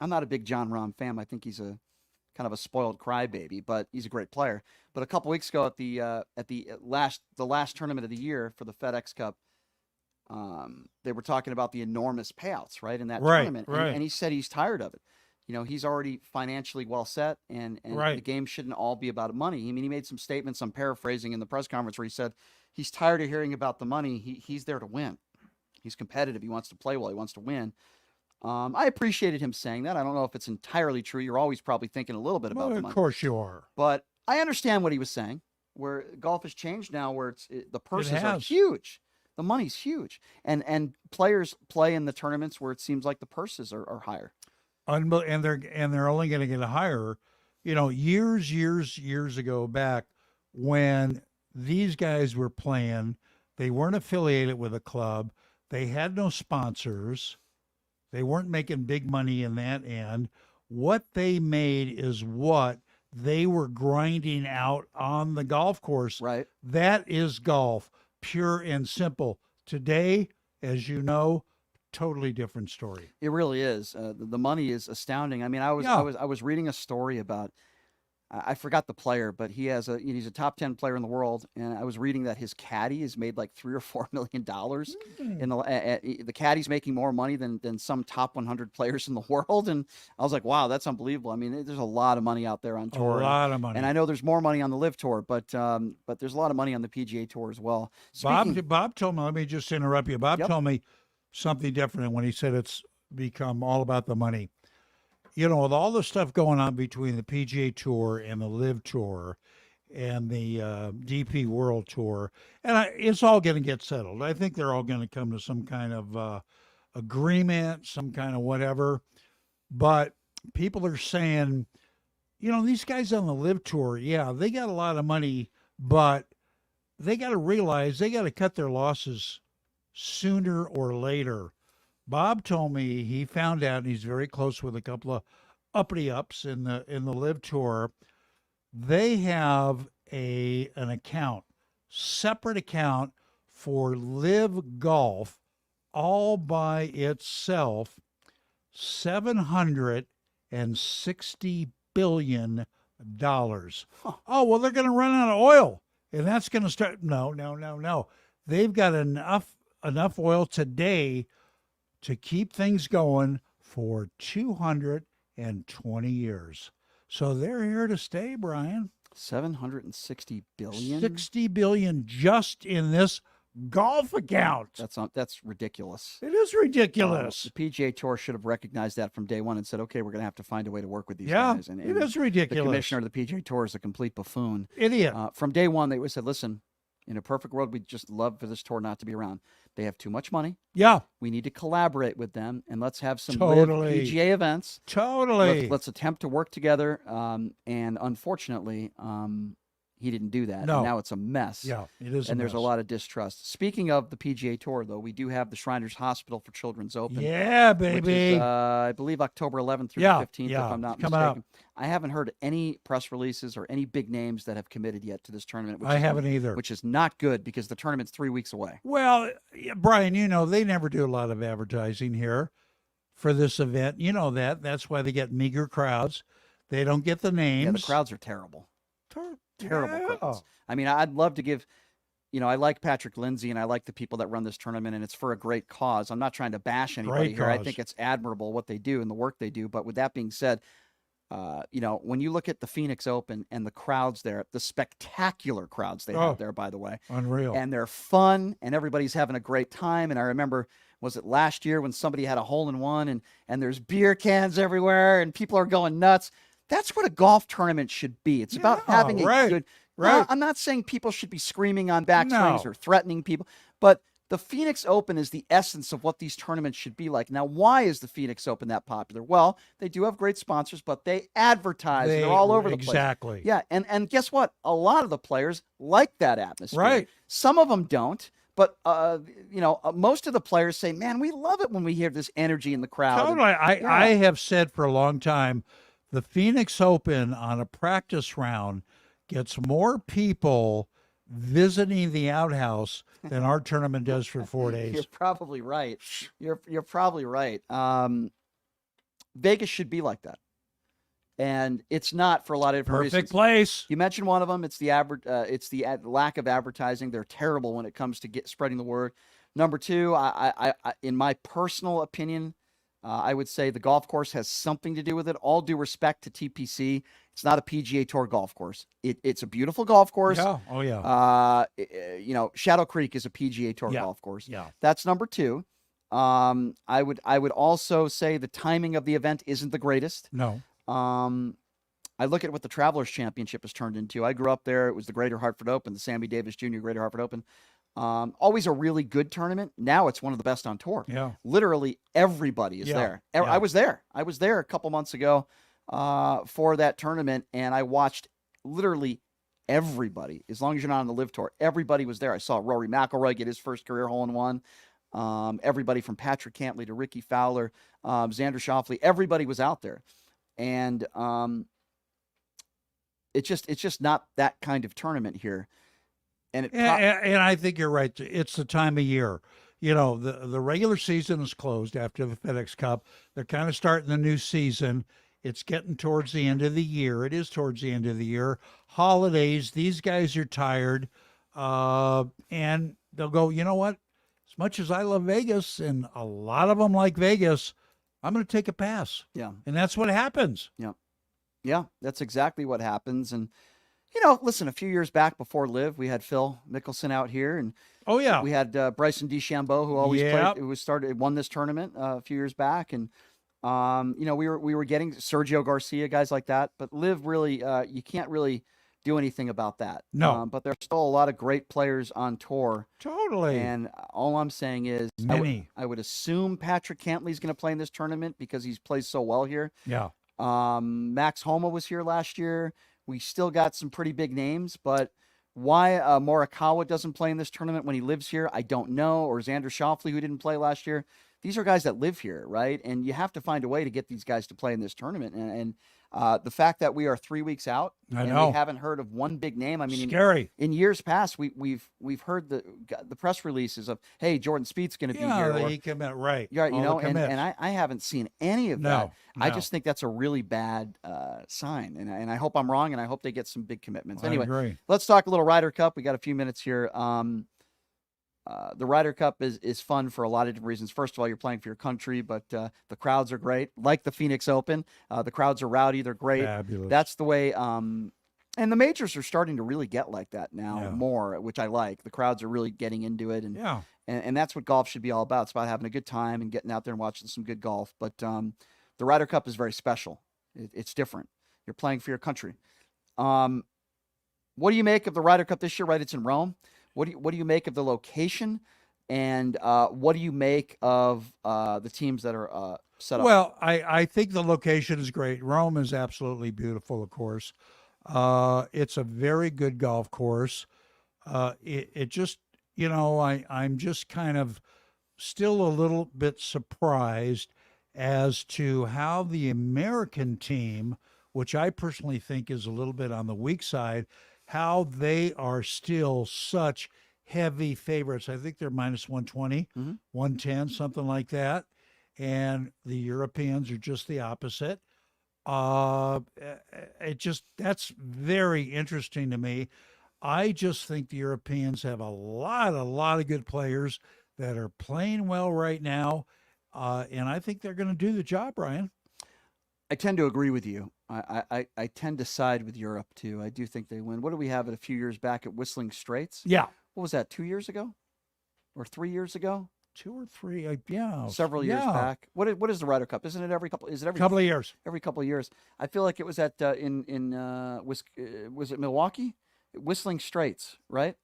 I'm not a big John Rahm fan. I think he's a kind of a spoiled crybaby, but he's a great player. But a couple weeks ago at the last tournament of the year for the FedEx Cup, they were talking about the enormous payouts, right, in that tournament. Right. And he said he's tired of it. he's already financially well set, and Right. the game shouldn't all be about money. I mean, he made some statements, I'm paraphrasing, in the press conference where he said he's tired of hearing about the money. He's there to win. He's competitive. He wants to play well. He wants to win. I appreciated him saying that. I don't know if it's entirely true. You're always probably thinking a little bit about Well, the of money. course you are. But I understand what he was saying, where golf has changed now, where the purses are has. huge. The money's huge. And players play in the tournaments where it seems like the purses are higher. And they're only going to get higher. Years ago back when these guys were playing, they weren't affiliated with a club. They had no sponsors. They weren't making big money in that end. What they made is what they were grinding out on the golf course. Right. That is golf, pure and simple. Today, as you know, totally different story. It really is. The money is astounding. I mean, I was reading a story about, I forgot the player, but he's a top 10 player in the world, and I was reading that his caddy has made like $3 or $4 million in the caddy's making more money than some top 100 players in the world, and I was like, wow, that's unbelievable. I mean, there's a lot of money out there on tour, A lot of money. and I know there's more money on the Live Tour, but there's a lot of money on the PGA Tour as well. Bob told me. Let me just interrupt you. Bob Yep. told me something different when he said it's become all about the money. With all the stuff going on between the PGA Tour and the Live Tour and the DP World Tour, and it's all going to get settled. I think they're all going to come to some kind of agreement, some kind of whatever. But people are saying, these guys on the Live Tour, yeah, they got a lot of money, but they got to realize they got to cut their losses sooner or later. Bob told me he found out, and he's very close with a couple of uppity ups in the Live Tour. They have an account, separate account for Live Golf, all by itself, $760 billion. Oh, well, they're going to run out of oil, and that's going to start. No. They've got enough oil today to keep things going for 220 years. So they're here to stay, Brian. 760 billion? 60 billion just in this golf account. That's ridiculous. It is ridiculous. The PGA Tour should have recognized that from day one and said, okay, we're going to have to find a way to work with these Yeah, guys. And it is ridiculous. The commissioner of the PGA Tour is a complete buffoon. Idiot. From day one, they said, listen, in a perfect world, we'd just love for this tour not to be around. They have too much money. Yeah. We need to collaborate with them, and let's have some Totally. Live PGA events. Totally. Let's attempt to work together. And unfortunately, he didn't do that. No. And now it's a mess. Yeah, it is. And there's a lot of distrust. Speaking of the PGA Tour, though, we do have the Shriners Hospital for Children's Open. Yeah, Which baby. is, I believe October 11th through Yeah, the 15th, yeah, if I'm not coming mistaken. up. I haven't heard any press releases or any big names that have committed yet to this tournament. I haven't either. Which is not good because the tournament's 3 weeks away. Well, Brian, they never do a lot of advertising here for this event. You know that. That's why they get meager crowds. They don't get the names. Yeah, the crowds are terrible. Terrible crowds. I mean, I'd love to give, I like Patrick Lindsay and I like the people that run this tournament, and it's for a great cause. I'm not trying to bash anybody Great here. I cause. think it's admirable what they do and the work they do. But with that being said, when you look at the Phoenix Open and the crowds there, the spectacular crowds they have there, by the way, unreal. and they're fun and everybody's having a great time. And I remember, was it last year when somebody had a hole in one and there's beer cans everywhere and people are going nuts? That's what a golf tournament should be. It's about having a good. Right. I'm not saying people should be screaming on backswings No. or threatening people, but the Phoenix Open is the essence of what these tournaments should be like. Now, why is the Phoenix Open that popular? Well, they do have great sponsors, but they advertise. They're all over the place. Exactly. Yeah, and guess what? A lot of the players like that atmosphere. Right. Some of them don't. But, most of the players say, man, we love it when we hear this energy in the crowd. Totally. I have said for a long time, the Phoenix Open on a practice round gets more people visiting the outhouse than our tournament does for 4 days. You're probably right. You're probably right. Vegas should be like that. And it's not for a lot of different reasons. Perfect place. You mentioned one of them. It's the lack of advertising. They're terrible when it comes to spreading the word. Number two, I in my personal opinion, I would say the golf course has something to do with it. All due respect to TPC, it's not a PGA Tour golf course. It's a beautiful golf course. Yeah. Oh, yeah. Shadow Creek is a PGA Tour golf course. Yeah. That's number two. I would also say the timing of the event isn't the greatest. No. I look at what the Travelers Championship has turned into. I grew up there. It was the Greater Hartford Open, the Sammy Davis Jr. Greater Hartford Open. Always a really good tournament. Now it's one of the best on tour. Yeah. Literally everybody is there. I was there. I was there a couple months ago for that tournament, and I watched literally everybody. As long as you're not on the Live Tour, everybody was there. I saw Rory McIlroy get his first career hole-in-one. Everybody from Patrick Cantley to Ricky Fowler, Xander Schauffele, everybody was out there. And it's just not that kind of tournament here. And I think you're right. It's the time of year. The regular season is closed after the FedEx Cup. They're kind of starting the new season. It's getting towards the end of the year. It is towards the end of the year. Holidays, these guys are tired. And they'll go, you know what? As much as I love Vegas, and a lot of them like Vegas, I'm going to take a pass. Yeah. And that's what happens. Yeah. Yeah, that's exactly what happens. And, listen, a few years back before Live, we had Phil Mickelson out here. And oh, yeah. We had Bryson DeChambeau, who always played, won this tournament a few years back. And, we were getting Sergio Garcia, guys like that. But Live really, you can't really do anything about that. No. But there's still a lot of great players on tour. Totally. And all I'm saying is I would assume Patrick Cantley's going to play in this tournament because he's played so well here. Yeah. Max Homa was here last year. We still got some pretty big names, but why Morikawa doesn't play in this tournament when he lives here, I don't know. Or Xander Schauffele, who didn't play last year. These are guys that live here, right? And you have to find a way to get these guys to play in this tournament. And the fact that we are 3 weeks out and we haven't heard of one big name. I mean, scary. In years past, we've heard the press releases of, hey, Jordan Spieth's going to be here. Yeah, he came out right. Yeah, and I haven't seen any of that. I just think that's a really bad sign, and I hope I'm wrong, and I hope they get some big commitments. Anyway, let's talk a little Ryder Cup. We got a few minutes here. The Ryder Cup is fun for a lot of different reasons. First of all, you're playing for your country, but the crowds are great. Like the Phoenix Open, the crowds are rowdy. They're great. Fabulous. That's the way. And the majors are starting to really get like that now more, which I like. The crowds are really getting into it, and that's what golf should be all about. It's about having a good time and getting out there and watching some good golf. But the Ryder Cup is very special. It's different. You're playing for your country. What do you make of the Ryder Cup this year? Right, it's in Rome. What do you make of the location, and what do you make of the teams that are set up? Well, I think the location is great. Rome is absolutely beautiful, of course. It's a very good golf course. It just, I'm just kind of still a little bit surprised as to how the American team, which I personally think is a little bit on the weak side, how they are still such heavy favorites. I think they're minus 120, 110, something like that. And the Europeans are just the opposite. That's very interesting to me. I just think the Europeans have a lot of good players that are playing well right now. And I think they're going to do the job, Brian. I tend to agree with you. I tend to side with Europe, too. I do think they win. What do we have it a few years back at Whistling Straits? Yeah. What was that, 2 years ago? Or 3 years ago? 2 or 3, yeah. Several years back. What is the Ryder Cup? Isn't it every couple? Is it every couple of years? Every couple of years. I feel like it was at was it Milwaukee? Whistling Straits, right?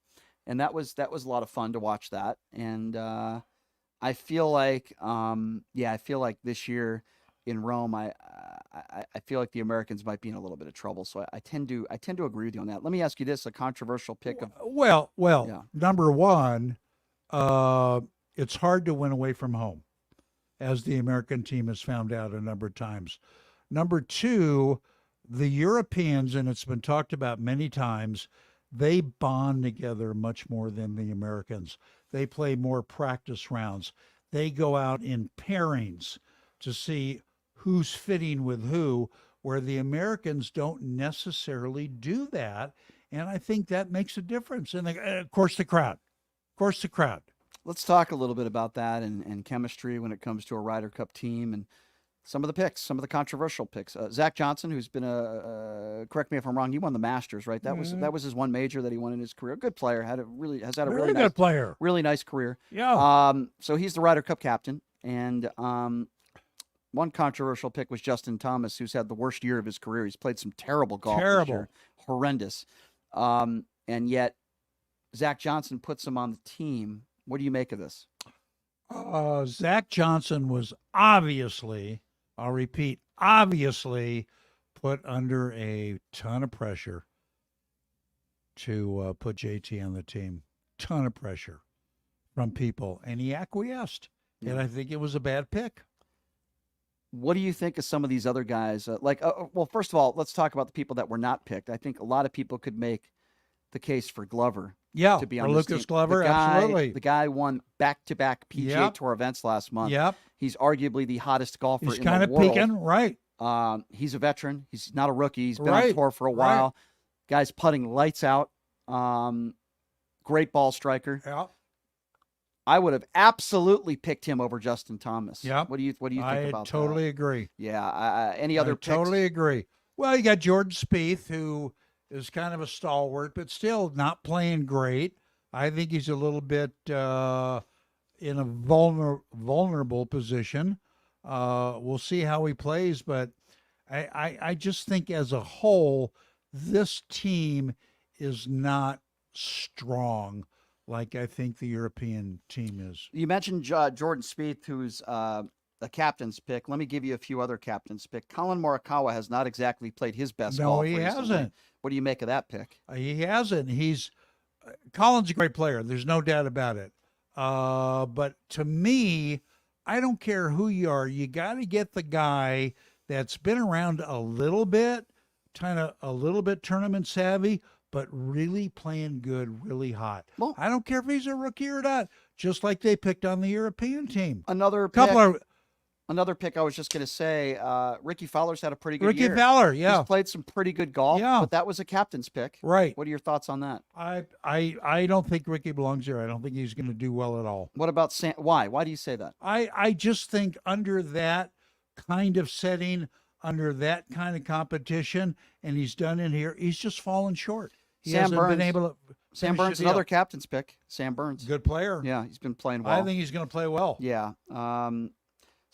And that was a lot of fun to watch that. And I feel like this year in Rome, I feel like the Americans might be in a little bit of trouble. So I tend to agree with you on that. Let me ask you this: a controversial pick of number one, it's hard to win away from home, as the American team has found out a number of times. Number two, the Europeans, and it's been talked about many times, they bond together much more than the Americans. They play more practice rounds. They go out in pairings to see who's fitting with who, where the Americans don't necessarily do that. And I think that makes a difference. And of course, the crowd. Let's talk a little bit about that and chemistry when it comes to a Ryder Cup team and some of the picks, some of the controversial picks. Zach Johnson, who's been correct me if I'm wrong, he won the Masters, right? That was his one major that he won in his career. Good player, has had a Very really good nice player. really nice career. Yeah. So he's the Ryder Cup captain, and one controversial pick was Justin Thomas, who's had the worst year of his career. He's played some terrible golf this year. Horrendous. And yet Zach Johnson puts him on the team. What do you make of this? Zach Johnson was obviously, I'll repeat, obviously put under a ton of pressure to put JT on the team. Ton of pressure from people, and he acquiesced. And I think it was a bad pick. What do you think of some of these other guys? Well, first of all, let's talk about the people that were not picked. I think a lot of people could make the case for Glover. Yeah, to be on for this Lucas team. Glover, absolutely. The guy won back-to-back PGA Tour events last month. Yep. He's arguably the hottest golfer He's in kind the of world. peaking, right? He's a veteran. He's not a rookie. He's been on Right, tour for a while. right. Guy's putting lights out. Great ball striker. Yeah. I would have absolutely picked him over Justin Thomas. Yep. What do you think about I totally that? agree. Yeah. Any other picks? Totally agree. Well, you got Jordan Spieth, who is kind of a stalwart, but still not playing great. I think he's a little bit in a vulnerable position. We'll see how he plays, but I just think as a whole, this team is not strong like I think the European team is. You mentioned Jordan Spieth, who's a captain's pick. Let me give you a few other captain's pick. Colin Morikawa has not exactly played his best golf recently. Hasn't. What do you make of that pick? He hasn't. Colin's a great player. There's no doubt about it. But to me, I don't care who you are. You got to get the guy that's been around a little bit, kind of a little bit tournament savvy, but really playing good, really hot. Well, I don't care if he's a rookie or not, just like they picked on the European team. Another pick I was just going to say, Ricky Fowler's had a pretty good year. Ricky Fowler, yeah. He's played some pretty good golf, but that was a captain's pick. Right. What are your thoughts on that? I don't think Ricky belongs there. I don't think he's going to do well at all. What about Why? Why do you say that? I just think under that kind of setting, under that kind of competition, and he's done in here, he's just fallen short. Sam Burns. Been able to Sam Burns, another captain's pick. Sam Burns. Good player. Yeah, he's been playing well. I think he's going to play well. Yeah.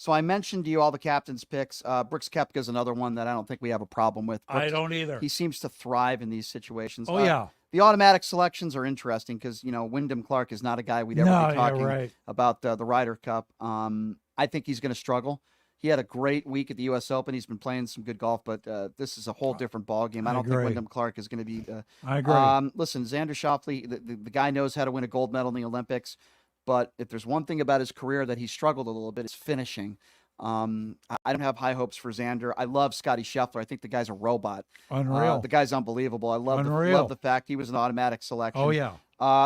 So I mentioned to you all the captain's picks. Brooks Koepka is another one that I don't think we have a problem with. I don't either. He seems to thrive in these situations. Oh, yeah. The automatic selections are interesting because, Wyndham Clark is not a guy we'd ever be talking about the Ryder Cup. I think he's going to struggle. He had a great week at the U.S. Open. He's been playing some good golf, but this is a whole different ballgame. I don't think Wyndham Clark is going to be. I agree. Listen, Xander Schauffele, the guy knows how to win a gold medal in the Olympics, but if there's one thing about his career that he struggled a little bit, it's finishing. I don't have high hopes for Xander. I love Scotty Scheffler. I think the guy's a robot. Unreal. The guy's unbelievable. I love the fact he was an automatic selection. Oh, yeah.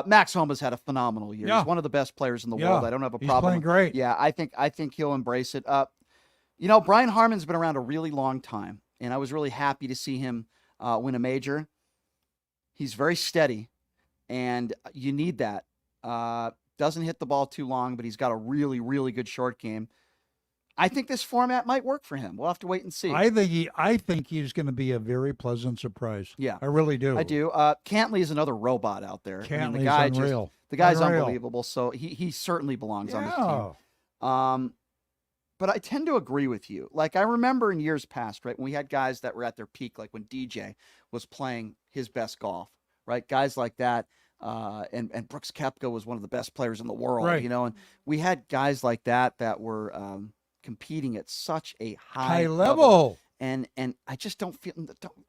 Max Homa's had a phenomenal year. Yeah. He's one of the best players in the world. I don't have a He's problem. playing great. Yeah, I think he'll embrace it. Brian Harman's been around a really long time, and I was really happy to see him win a major. He's very steady, and you need that. Doesn't hit the ball too long, but he's got a really, really good short game. I think this format might work for him. We'll have to wait and see. I think he's going to be a very pleasant surprise. Yeah, I really do. I do. Cantley is another robot out there. Cantley's unreal. The guy's unreal. unbelievable. So he certainly belongs on this team. But I tend to agree with you. Like, I remember in years past, right, when we had guys that were at their peak, like when DJ was playing his best golf, right? Guys like that. And Brooks Koepka was one of the best players in the world, Right. and we had guys like that were competing at such a high level. And I just don't feel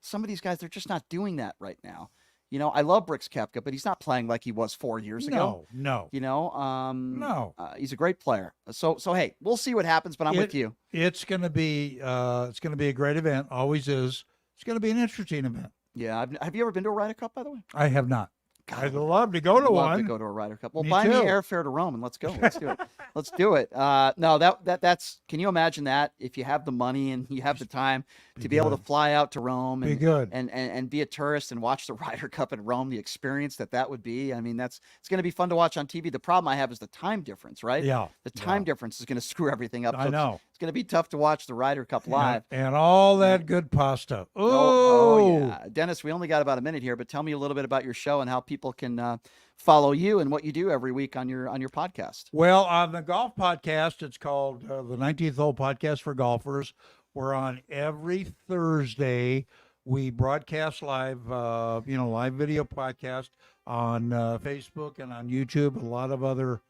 some of these guys, they're just not doing that right now. I love Brooks Koepka, but he's not playing like he was 4 years ago. No. No. He's a great player. So hey, we'll see what happens, but I'm with you. It's going to be a great event. Always is. It's going to be an interesting event. Yeah. Have you ever been to a Ryder Cup, by the way? I have not. I'd love to go to I'd one. love to go to a Ryder Cup. Well, Me buy me too. airfare to Rome and let's go. Let's do it. Let's do it. No, that's. Can you imagine that if you have the money and you have the time to be able to fly out to Rome Be and good. and be a tourist and watch the Ryder Cup in Rome? The experience that would be. I mean, it's going to be fun to watch on TV. The problem I have is the time difference, right? Yeah. The time difference is going to screw everything up. I know. It's going to be tough to watch the Ryder Cup live. And all that good pasta. Oh, yeah. Dennis, we only got about a minute here, but tell me a little bit about your show and how people can follow you and what you do every week on your podcast. Well, on the golf podcast, it's called the 19th Hole Podcast for Golfers. We're on every Thursday. We broadcast live, live video podcast on Facebook and on YouTube, a lot of other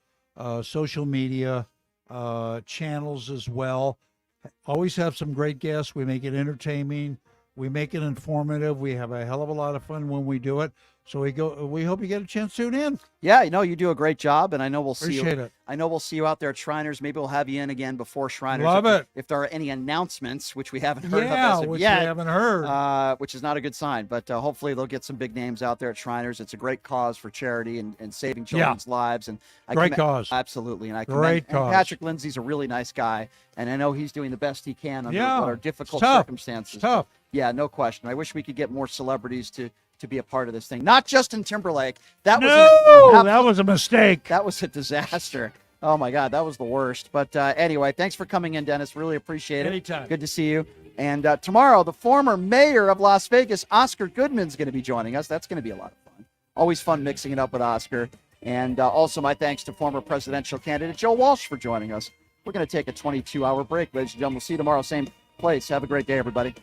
social media channels as well. Always have some great guests. We make it entertaining. We make it informative. We have a hell of a lot of fun when we do it. So we hope you get a chance to tune in. Yeah, you do a great job, and I know we'll see Appreciate you. it. I know we'll see you out there at Shriners. Maybe we'll have you in again before Shriners. Love it. If there are any announcements, which we haven't heard Yeah, of as of which yet, we haven't heard. which is not a good sign. But hopefully they'll get some big names out there at Shriners. It's a great cause for charity and saving children's lives. And Great cause. Absolutely. And I Great commend, and cause. Patrick Lindsay's a really nice guy, and I know he's doing the best he can under what are difficult It's tough. circumstances. It's tough. Yeah, no question. I wish we could get more celebrities to be a part of this thing. Not Justin Timberlake. That was a mistake. That was a disaster. Oh my God, that was the worst. But anyway, thanks for coming in, Dennis. Really appreciate it. Anytime. Good to see you. And tomorrow, the former mayor of Las Vegas, Oscar Goodman's going to be joining us. That's going to be a lot of fun. Always fun mixing it up with Oscar. And also my thanks to former presidential candidate Joe Walsh for joining us. We're going to take a 22-hour break, ladies and gentlemen. We'll see you tomorrow, same place. Have a great day, everybody.